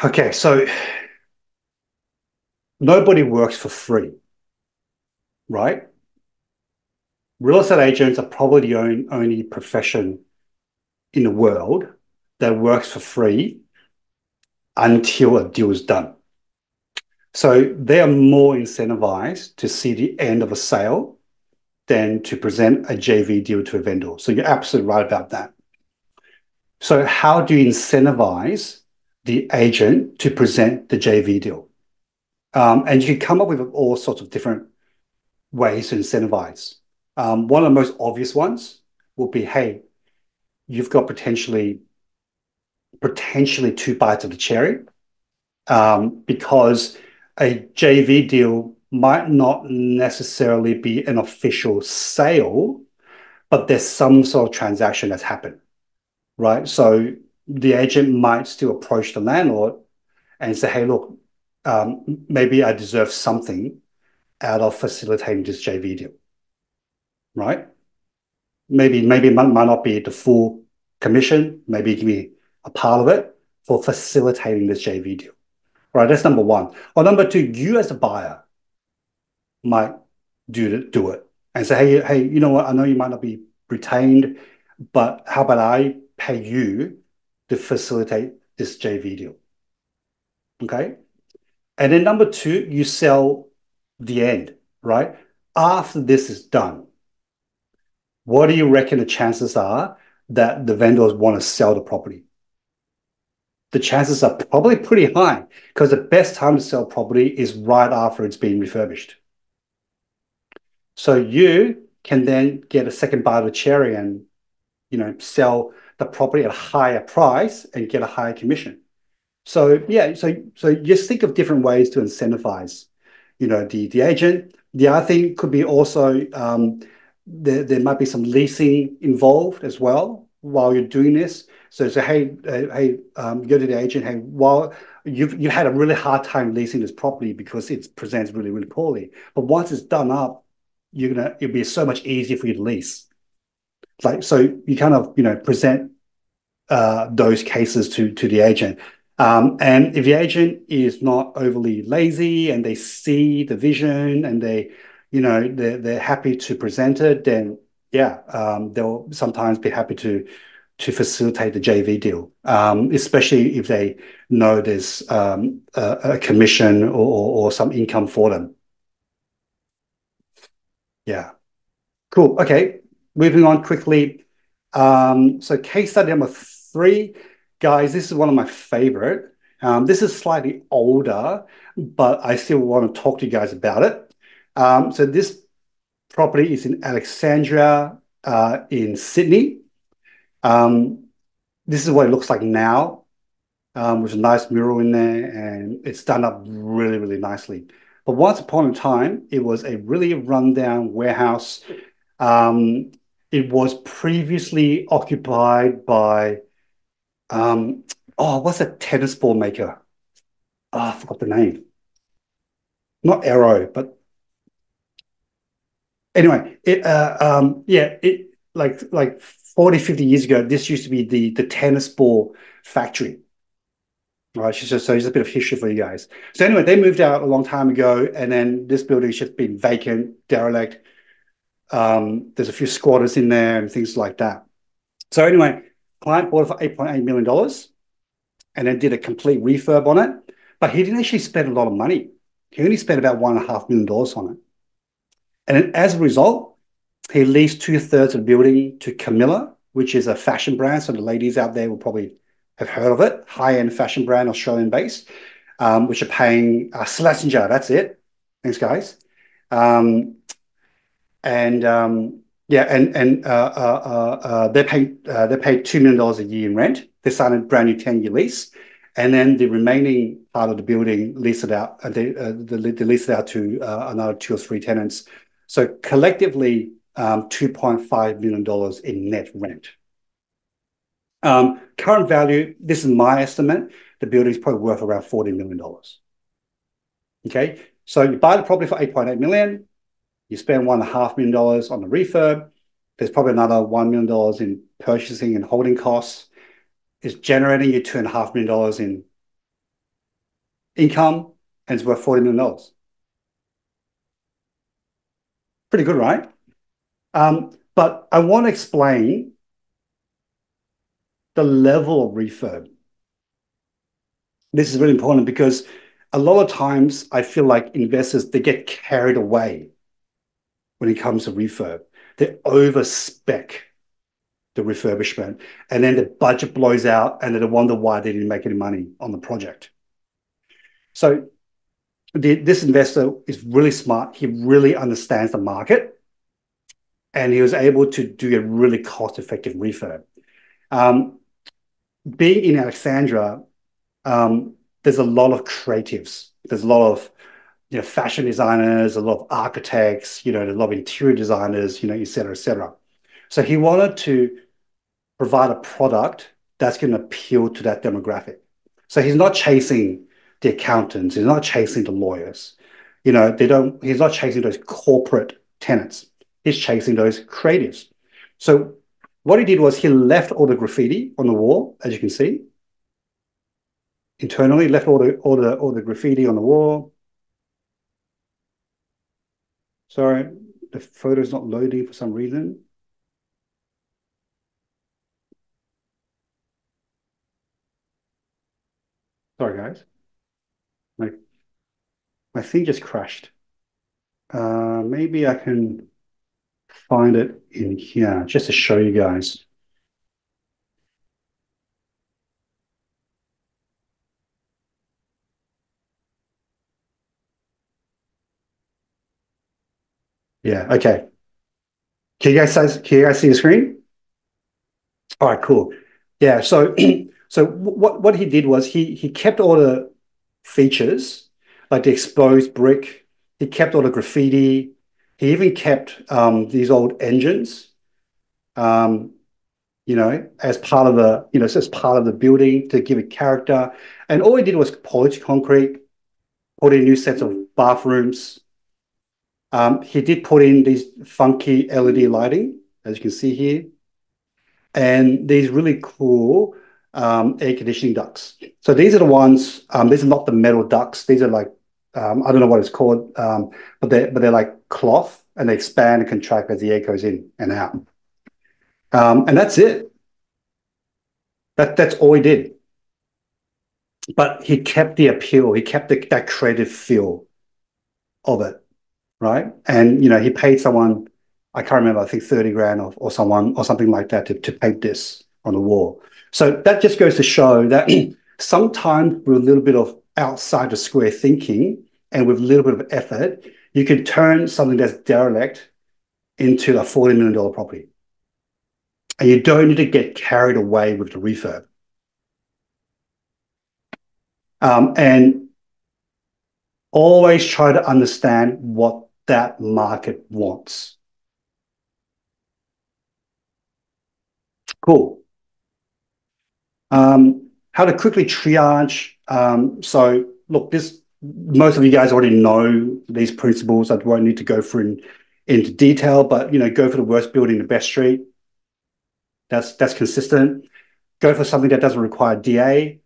Okay, so nobody works for free, right? Real estate agents are probably the only profession in the world that works for free until a deal is done. So they are more incentivized to see the end of a sale than to present a JV deal to a vendor. So you're absolutely right about that. So how do you incentivize the agent to present the JV deal? And you can come up with all sorts of different ways to incentivize. One of the most obvious ones will be, hey, you've got potentially two bites of the cherry, because a JV deal might not necessarily be an official sale, but there's some sort of transaction that's happened, right? So the agent might still approach the landlord and say, hey, look, maybe I deserve something out of facilitating this JV deal, right? Maybe it might not be the full commission, maybe it can be a part of it for facilitating this JV deal. All right, that's number one. Or number two, you as a buyer might do it and say, hey, you know what? I know you might not be retained, but how about I pay you to facilitate this JV deal? Okay. And then number two, you sell the end, right? After this is done, what do you reckon the chances are that the vendors want to sell the property? The chances are probably pretty high, because the best time to sell property is right after it's been refurbished. So you can then get a second bite of the cherry and, sell the property at a higher price and get a higher commission. So yeah, so just think of different ways to incentivize, the agent. The other thing could be also there might be some leasing involved as well while you're doing this. So hey, you go to the agent. Hey, while you had a really hard time leasing this property because it presents really, really poorly, but once it's done up, it'll be so much easier for you to lease. So you kind of present those cases to the agent. And if the agent is not overly lazy and they see the vision and they're happy to present it, then yeah, they'll sometimes be happy to facilitate the JV deal, especially if they know there's a commission or some income for them. Yeah, cool. Okay, moving on quickly. So case study number 3. Guys, this is one of my favorite. This is slightly older, but I still want to talk to you guys about it. So this property is in Alexandria, in Sydney. This is what it looks like now, with a nice mural in there, and it's done up really, really nicely. But once upon a time, it was a really rundown warehouse. It was previously occupied by what's that tennis ball maker? I forgot the name. Not Arrow, but anyway, it like 40, 50 years ago, this used to be the tennis ball factory. Right, so just a bit of history for you guys. So anyway, they moved out a long time ago, and then this building's just been vacant, derelict. There's a few squatters in there and things like that. So anyway, client bought it for $8.8 million and then did a complete refurb on it. But he didn't actually spend a lot of money. He only spent about $1.5 million on it. And then as a result, he leased 2/3 of the building to Camilla, which is a fashion brand. So the ladies out there will probably have heard of it. High-end fashion brand, Australian-based, which are paying Schlesinger. That's it. Thanks, guys. They paid $2 million a year in rent. They signed a brand new 10-year lease, and then the remaining part of the building leased it out. They leased it out to another 2 or 3 tenants. So collectively, $2.5 million in net rent. Current value, this is my estimate, the building is probably worth around $40 million. Okay, so you buy the property for $8.8 million, you spend $1.5 million on the refurb, there's probably another $1 million in purchasing and holding costs. It's generating you $2.5 million in income, and it's worth $40 million. Pretty good, right? But I want to explain the level of refurb. This is really important because a lot of times I feel like investors, they get carried away when it comes to refurb. They over-spec the refurbishment, and then the budget blows out, and then they wonder why they didn't make any money on the project. So this investor is really smart. He really understands the market, and he was able to do a really cost-effective refurb. Being in Alexandria, there's a lot of creatives. There's a lot of fashion designers, a lot of architects, a lot of interior designers, et cetera, et cetera. So he wanted to provide a product that's going to appeal to that demographic. So he's not chasing the accountants. He's not chasing the lawyers. He's not chasing those corporate tenants. He's chasing those creatives. So what he did was he left all the graffiti on the wall, as you can see. Internally, left all the graffiti on the wall. Sorry, the photo's not loading for some reason. Sorry, guys. My thing just crashed. Maybe I can find it in here just to show you guys. Yeah, okay. Can you guys see the screen? All right, cool. Yeah, so what he did was he kept all the features, like the exposed brick. He kept all the graffiti. He even kept these old engines, as part of the building to give it character. And all he did was polish concrete, put in new sets of bathrooms. He did put in these funky LED lighting, as you can see here, and these really cool air conditioning ducts. So these are the ones. These are not the metal ducts. These are like I don't know what it's called, but they're like cloth, and they expand and contract as the air goes in and out. And that's it. That's all he did. But he kept the appeal. He kept that creative feel of it, right? And he paid someone, I can't remember, I think 30 grand or something like that to paint this on the wall. So that just goes to show that sometimes with a little bit of outside the square thinking and with a little bit of effort, you can turn something that's derelict into a $40 million property. And you don't need to get carried away with the refurb. And always try to understand what that market wants. Cool. How to quickly triage. So look, most of you guys already know these principles. I won't need to go through into detail, but go for the worst building, the best street. That's consistent. Go for something that doesn't require DA.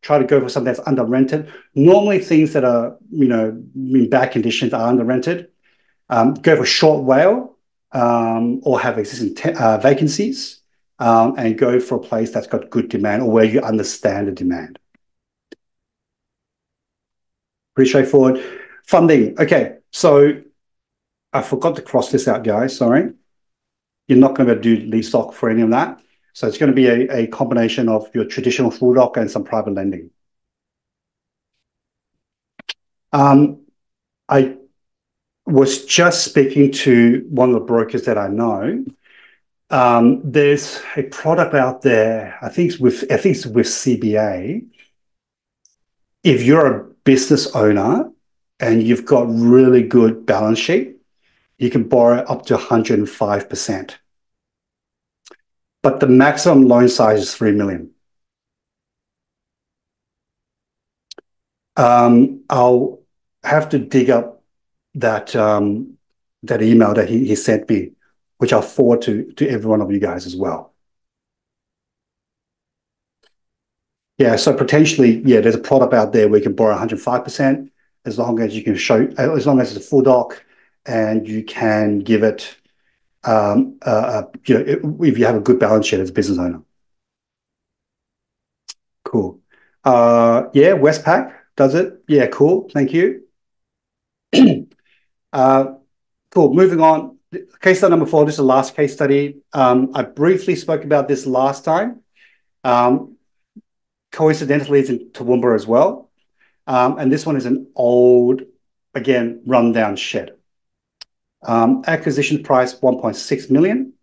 try to go for something that's under rented. Normally, things that are in bad conditions are under rented. Go for short WALE or have existing vacancies, and go for a place that's got good demand or where you understand the demand. Pretty straightforward. Funding. Okay, so I forgot to cross this out, guys. Sorry. You're not going to do lease doc for any of that. So it's going to be a combination of your traditional full doc and some private lending. I was just speaking to one of the brokers that I know. There's a product out there, I think it's with CBA. If you're a business owner and you've got really good balance sheet, you can borrow up to 105%. But the maximum loan size is 3 million. I'll have to dig up that email that he sent me, which I'll forward to every one of you guys as well. Yeah, so potentially, there's a product out there where you can borrow 105% as long as you can show, as long as it's a full doc and you can give it, if you have a good balance sheet as a business owner. Cool. Westpac does it. Yeah, cool. Thank you. Cool. Moving on. Case study number 4. This is the last case study. I briefly spoke about this last time. Coincidentally, it's in Toowoomba as well. And this one is an old, again, rundown shed. Acquisition price 1.6 million,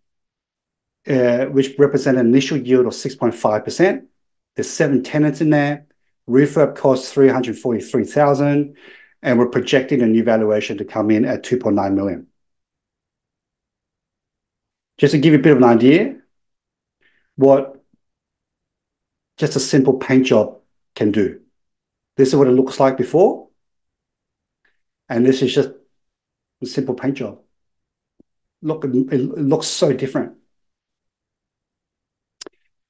which represent an initial yield of 6.5%. There's 7 tenants in there. Refurb costs 343,000, and we're projecting a new valuation to come in at 2.9 million. Just to give you a bit of an idea, what just a simple paint job can do. This is what it looks like before, and this is just a simple paint job. Look, it looks so different.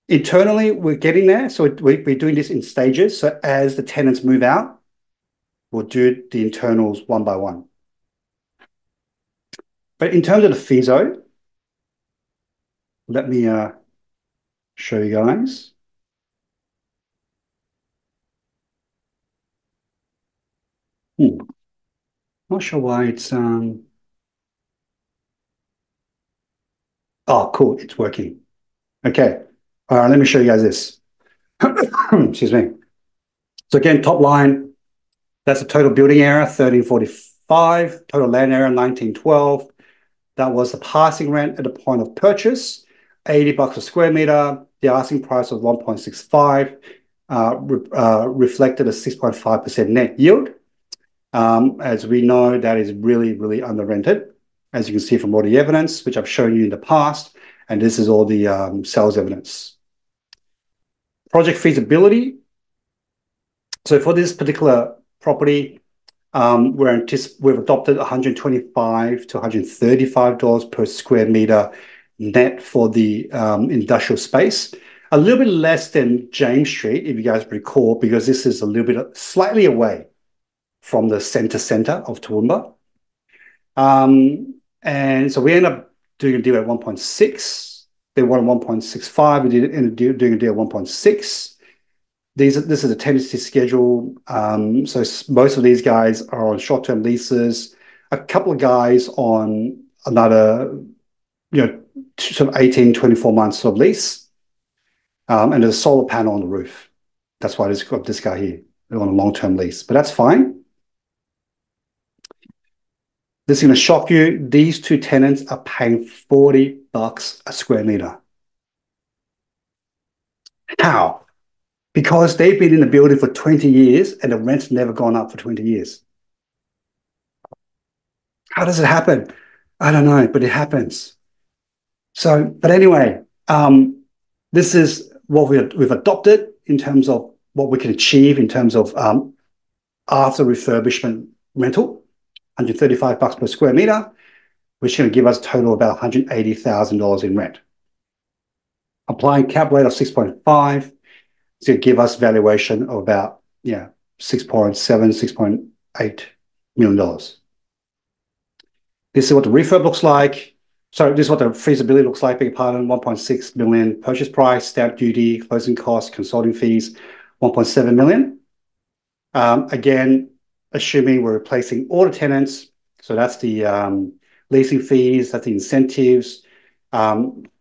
Internally, we're getting there. So we're doing this in stages. So as the tenants move out, we'll do the internals one by one. But in terms of the FISO, let me show you guys. Not sure why it's oh, cool, it's working. Okay. All right, let me show you guys this. Excuse me. So again, top line, that's the total building area, 1345, total land area, 1912. That was the passing rent at the point of purchase, $80 a square meter. The asking price was 1.65, reflected a 6.5% net yield. As we know, that is really, really under rented, as you can see from all the evidence, which I've shown you in the past. And this is all the sales evidence. Project feasibility. So for this particular property, we've adopted $125 to $135 per square meter net for the industrial space. A little bit less than James Street, if you guys recall, because this is a little bit slightly away from the center of Toowoomba. And so we end up doing a deal at 1.6. They wanted 1.65. We ended up doing a deal at 1.6. This is a tenancy schedule. So most of these guys are on short-term leases. A couple of guys on another, sort of 18, 24 months of lease. And there's a solar panel on the roof. That's why it's got this guy here on a long-term lease. But that's fine. This is going to shock you. These two tenants are paying $40 a square meter. How? Because they've been in the building for 20 years and the rent's never gone up for 20 years. How does it happen? I don't know, but it happens. So, but anyway, this is what we've adopted in terms of what we can achieve in terms of after refurbishment rental. $135 per square meter, which is going to give us a total of about $180,000 in rent. Applying cap rate of 6.5, to give us valuation of about, yeah, $6.8 million. This is what the refurb looks like. So this is what the feasibility looks like. Beg your pardon, 1.6 million purchase price, stamp duty, closing costs, consulting fees, 1.7 million. Again, assuming we're replacing all the tenants. So that's the leasing fees, that's the incentives,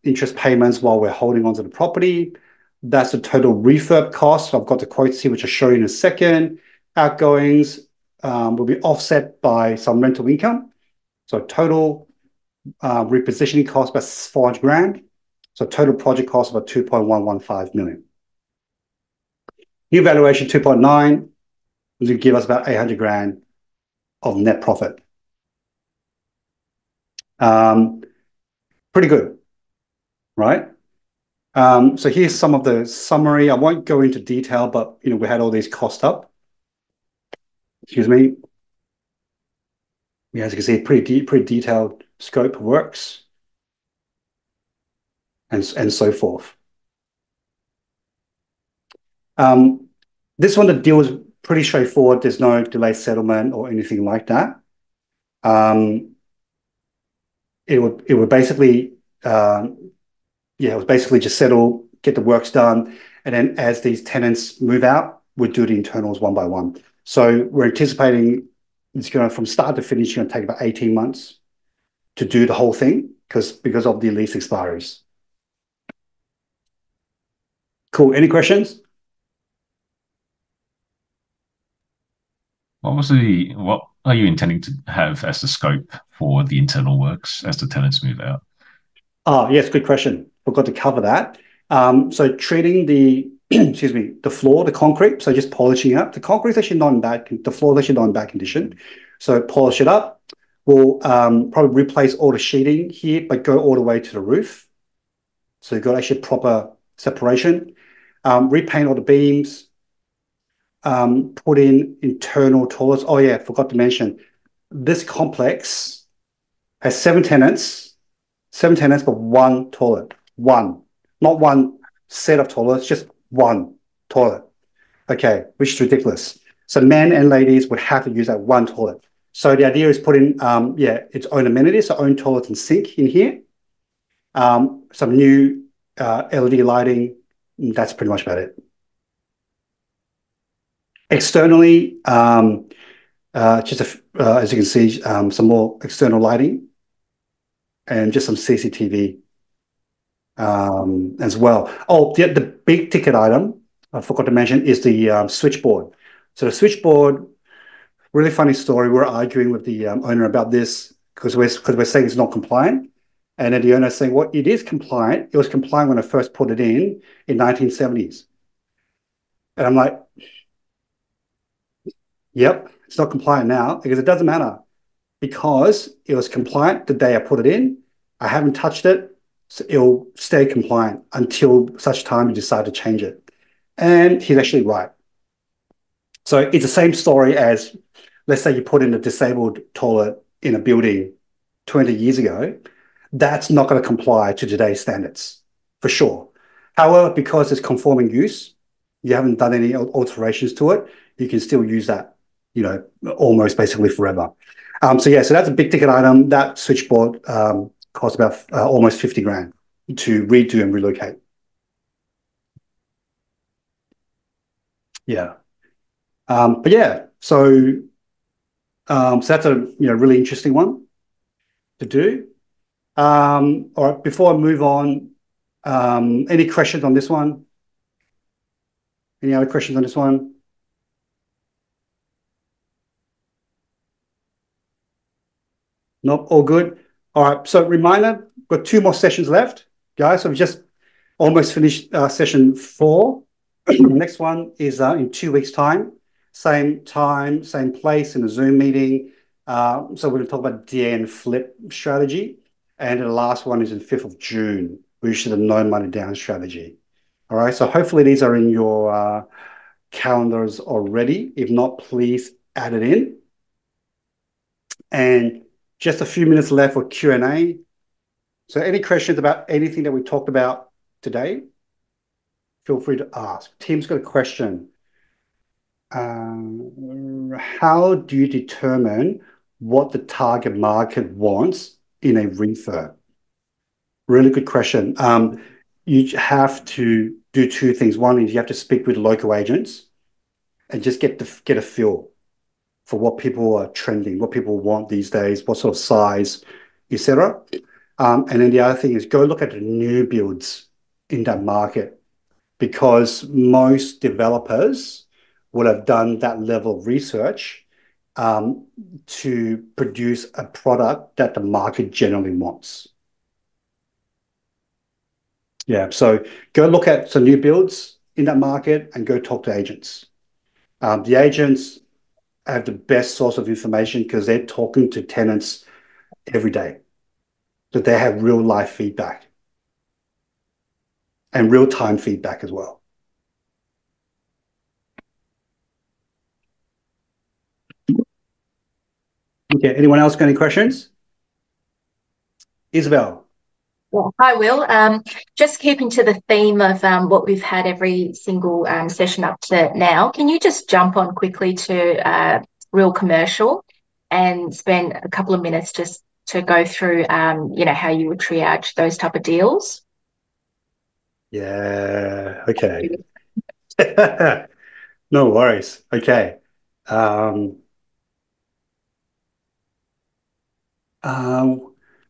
interest payments while we're holding onto the property. That's the total refurb cost. I've got the quotes here, which I'll show you in a second. Outgoings will be offset by some rental income. So total repositioning cost about 400 grand. So total project cost about 2.115 million. New valuation 2.9 will give us about 800 grand of net profit. Pretty good, right? So here's some of the summary. I won't go into detail, but we had all these costs up. Excuse me. Yeah, as you can see, pretty detailed scope of works, and so forth. This one, the deal is pretty straightforward. There's no delayed settlement or anything like that. It would basically, it was basically just settle, get the works done, and then as these tenants move out, we'd do the internals one by one. So we're anticipating it's going to, from start to finish, going to take about 18 months to do the whole thing because of the lease expiries. Cool. Any questions? What are you intending to have as the scope for the internal works as the tenants move out? Oh, yes, good question. Forgot to cover that. So treating the excuse me, the floor, the concrete, so just polishing up. The concrete is actually not in bad, the floor is actually not in bad condition. So polish it up. We'll probably replace all the sheeting here, but go all the way to the roof. So you've got actually proper separation. Repaint all the beams. Put in internal toilets. Oh yeah, forgot to mention, this complex has 7 tenants, but one toilet. One. Not one set of toilets, just one toilet. Okay, which is ridiculous. So men and ladies would have to use that one toilet. So the idea is put in, its own amenities, so own toilet and sink in here. Some new LED lighting. That's pretty much about it. Externally, as you can see, some more external lighting and just some CCTV as well. Oh, the big ticket item I forgot to mention is the switchboard. So the switchboard, really funny story. We're arguing with the owner about this because we're saying it's not compliant. And then the owner is saying, well, it is compliant. It was compliant when I first put it in 1970s. And I'm like, yep, it's not compliant now because it doesn't matter because it was compliant the day I put it in. I haven't touched it, so it'll stay compliant until such time you decide to change it. And he's actually right. So it's the same story as, let's say you put in a disabled toilet in a building 20 years ago. That's not going to comply to today's standards, for sure. However, because it's conforming use, you haven't done any alterations to it, you can still use that, almost basically forever. So that's a big ticket item. That switchboard costs about almost 50 grand to redo and relocate. Yeah. So that's a really interesting one to do. All right, before I move on, any questions on this one? Any other questions on this one? Nope, all good. All right, so reminder, got 2 more sessions left, guys. So we've just almost finished session 4. Next one is in 2 weeks' time, same place in a Zoom meeting. So we're going to talk about DA and flip strategy. And the last one is in 5th of June, which is the no money down strategy. All right, so hopefully these are in your calendars already. If not, please add it in. And just a few minutes left for Q&A. So any questions about anything that we talked about today? feel free to ask. Tim's got a question. How do you determine what the target market wants in a refurb? Really good question. You have to do two things. One is you have to speak with local agents and just get a feel for what people are trending, what people want these days, what sort of size, etc. And then the other thing is go look at the new builds in that market, because most developers would have done that level of research to produce a product that the market generally wants. Yeah, so go look at some new builds in that market and go talk to agents. The agents have the best source of information because they're talking to tenants every day. So they have real life feedback and real time feedback as well. Okay, anyone else got any questions? Isabel. Well, hi, Will. Just keeping to the theme of what we've had every single session up to now, can you just jump on quickly to real commercial and spend a couple of minutes just to go through, how you would triage those type of deals? Yeah, okay. No worries. Okay.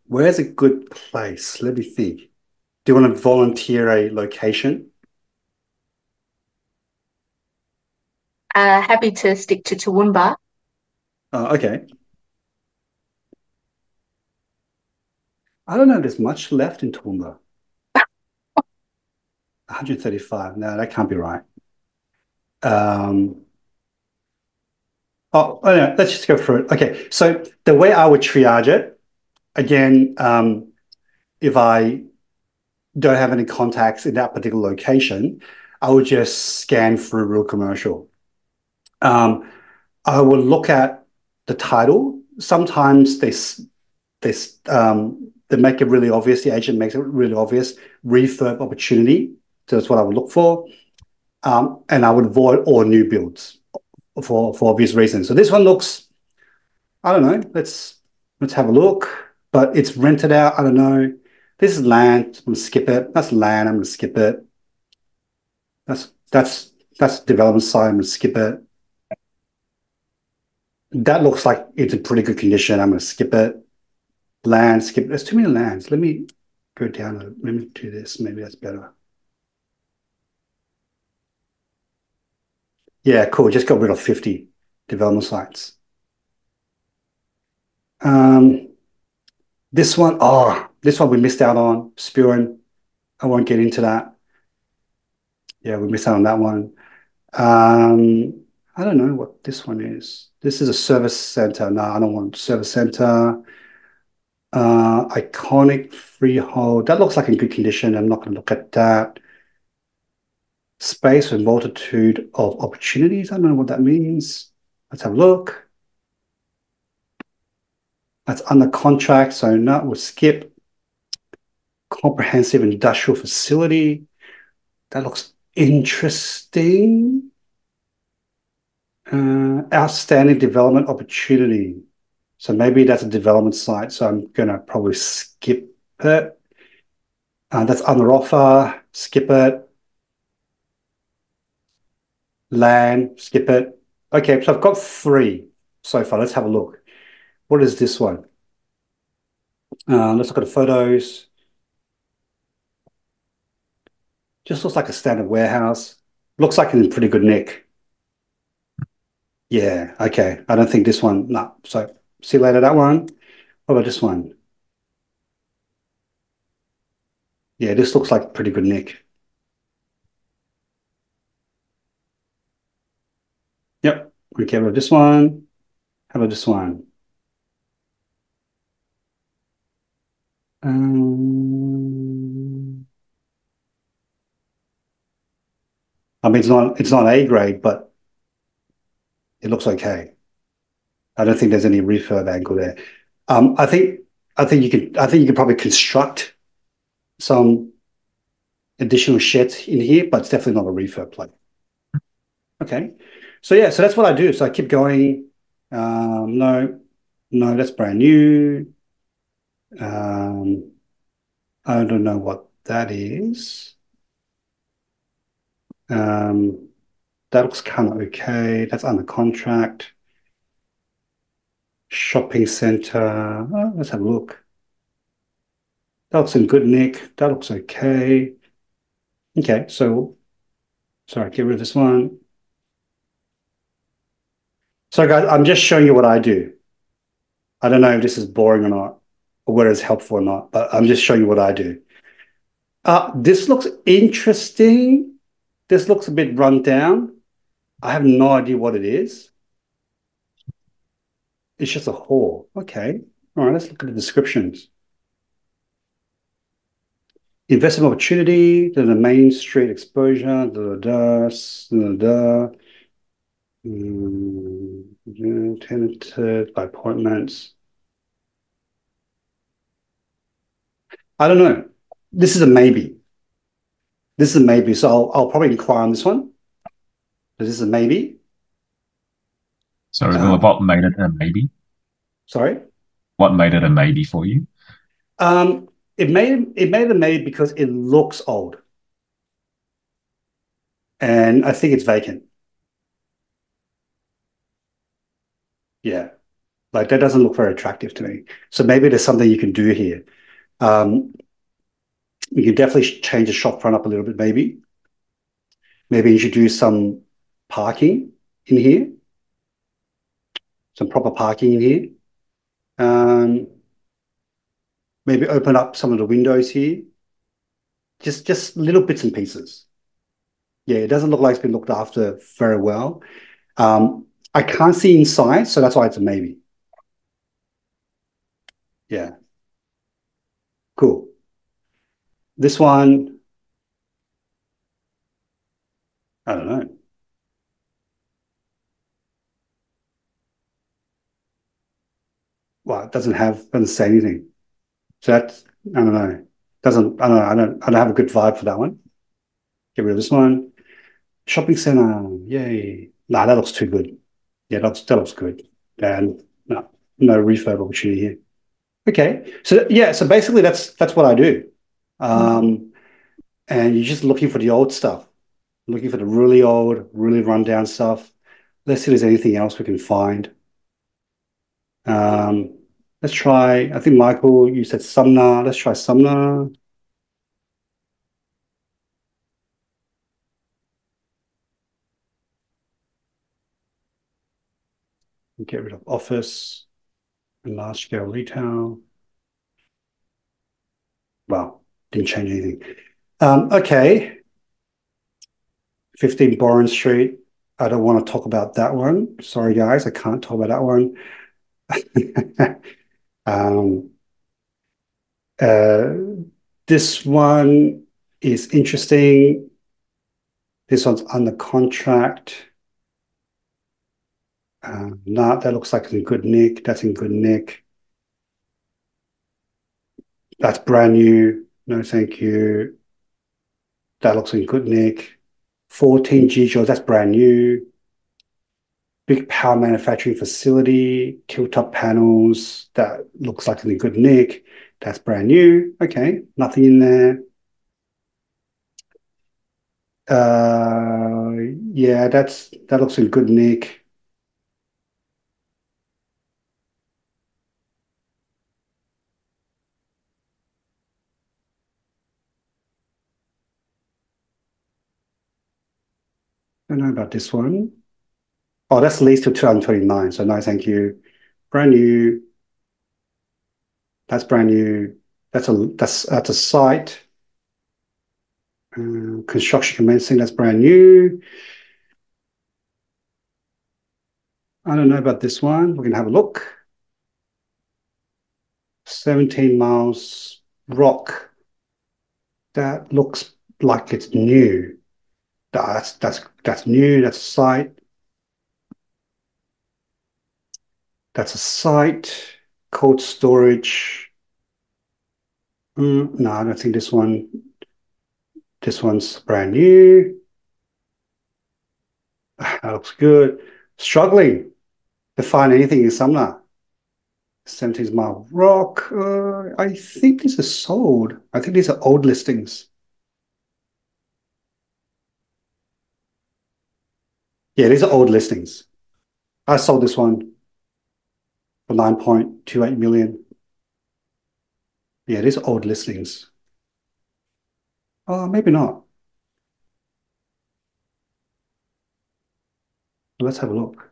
Where's a good place? Let me think. Do you want to volunteer a location? Happy to stick to Toowoomba. Okay. I don't know if there's much left in Toowoomba. 135. No, that can't be right. No, let's just go through it. Okay, so the way I would triage it, again, if I don't have any contacts in that particular location, I would just scan through real commercial. I would look at the title. Sometimes they make it really obvious. The agent makes it really obvious. Refurb opportunity. So that's what I would look for. And I would avoid all new builds for obvious reasons. So this one looks, I don't know. Let's have a look. But it's rented out. I don't know. This is land. I'm gonna skip it. That's land. I'm gonna skip it. That's development side. I'm gonna skip it. That looks like it's in pretty good condition. I'm gonna skip it. Land, skip. There's too many lands. Let me go down. Let me do this. Maybe that's better. Yeah, cool. Just got rid of 50 development sites. This one we missed out on. Spewing. I won't get into that. Yeah, we missed out on that one. I don't know what this one is. This is a service center. No, I don't want service center. Iconic freehold. That looks like in good condition. I'm not going to look at that. Space with multitude of opportunities. I don't know what that means. Let's have a look. That's under contract, so no, we'll skip. Comprehensive industrial facility. That looks interesting. Outstanding development opportunity. So maybe that's a development site, so I'm going to probably skip it. That's under offer. Skip it. Land, skip it. Okay, so I've got 3 so far. Let's have a look. What is this one? Let's look at the photos. Just looks like a standard warehouse. Looks like it's in pretty good nick. Yeah, okay. I don't think this one, no. So see you later, that one. What about this one? Yeah, this looks like pretty good nick. Yep. Okay, how about this one? How about this one? I mean, it's not A grade, but it looks okay. I don't think there's any refurb angle there. I think you could probably construct some additional sheds in here, but it's definitely not a refurb play. Okay. So yeah, so that's what I do. So I keep going. No, that's brand new. I don't know what that is. That looks kind of okay. That's under contract. Shopping center. Oh, let's have a look. That looks in good nick. That looks okay. Okay, so sorry, get rid of this one. So guys, I'm just showing you what I do. I don't know if this is boring or not, or whether it's helpful or not, but I'm just showing you what I do. This looks interesting. This looks a bit run down. I have no idea what it is. It's just a hall. Okay. All right, let's look at the descriptions. Investment opportunity, the main street exposure, tenanted by appointments. I don't know. This is a maybe. This is a maybe. So I'll probably inquire on this one. This is a maybe. So what made it a maybe? Sorry? What made it a maybe for you? It made it a maybe because it looks old. And I think it's vacant. Yeah. Like that doesn't look very attractive to me. So maybe there's something you can do here. You can definitely change the shop front up a little bit, maybe. Maybe introduce some parking in here. Some proper parking in here. Maybe open up some of the windows here. Just little bits and pieces. Yeah, it doesn't look like it's been looked after very well. I can't see inside, so that's why it's a maybe. Yeah. Cool. This one, I don't know. Well, it doesn't say anything. So that's, I don't know. Doesn't, I don't know. I don't have a good vibe for that one. Get rid of this one. Shopping center. Yay. Nah, that looks too good. Yeah, that looks good. And no refurb opportunity here. Okay. So yeah, so basically that's what I do. And you're just looking for the old stuff, looking for the really old, really rundown stuff. Let's see if there's anything else we can find. Let's try, I think Michael, you said Sumner. Let's try Sumner. Get rid of office and large scale retail. Wow, didn't change anything. Okay. 15 Boren Street. I don't want to talk about that one. Sorry, guys, I can't talk about that one. This one is interesting. This one's under contract. No, that looks like it's in good nick. That's in good nick. That's brand new. No, thank you. That looks in good nick. 14 G-joules, that's brand new. Big power manufacturing facility, tilt-up panels. That looks like it's in good nick. That's brand new. Okay, nothing in there. Yeah, that looks in good nick. I don't know about this one. Oh, that's leased to 2029. So no, thank you. Brand new. That's brand new. That's a site. Construction commencing. That's brand new. I don't know about this one. We're gonna have a look. 17 miles rock. That looks like it's new. That's new. That's a site. That's a site. Cold storage. No, I don't think this one. This one's brand new. That looks good. Struggling to find anything in Sumner. 70s Mile Rock. I think this is sold. I think these are old listings. Yeah, these are old listings. I sold this one for 9.28 million. Yeah, these are old listings. Oh, maybe not. Let's have a look.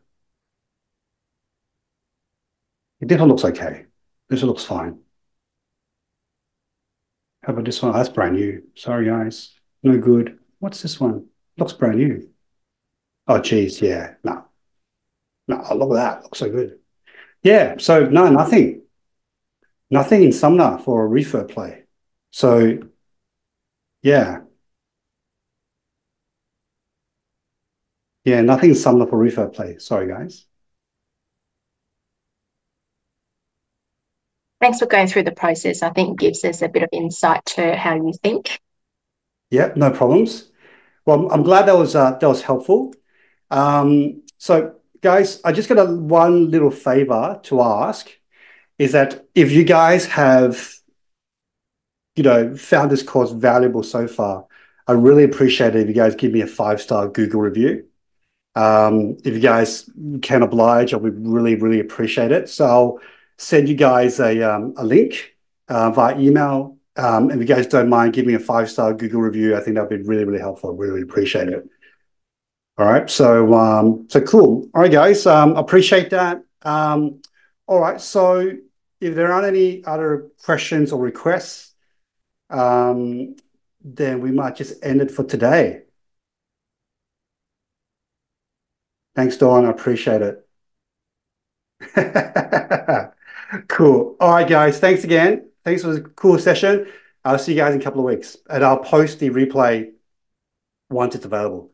This one looks okay. This one looks fine. How about this one? Oh, that's brand new. Sorry, guys. No good. What's this one? Looks brand new. Oh, geez. Yeah. No. No, look at that. Looks so good. Yeah. So, no, nothing. Nothing in Sumner for a refurb play. So, yeah. Yeah, nothing in Sumner for refurb play. Sorry, guys. Thanks for going through the process. I think it gives us a bit of insight to how you think. Yeah, no problems. Well, I'm glad that was helpful. So, guys, I just got one little favor to ask is that if you guys have, found this course valuable so far, I really appreciate it if you guys give me a 5-star Google review. If you guys can oblige, I would really, really appreciate it. So I'll send you guys a link via email. If you guys don't mind giving me a 5-star Google review, I think that'd be really, really helpful. Really, really appreciate it. All right. So cool. All right, guys. Appreciate that. All right. So if there aren't any other questions or requests, then we might just end it for today. Thanks, Dawn. I appreciate it. Cool. All right, guys. Thanks again. Thanks for the cool session. I'll see you guys in a couple of weeks, and I'll post the replay once it's available.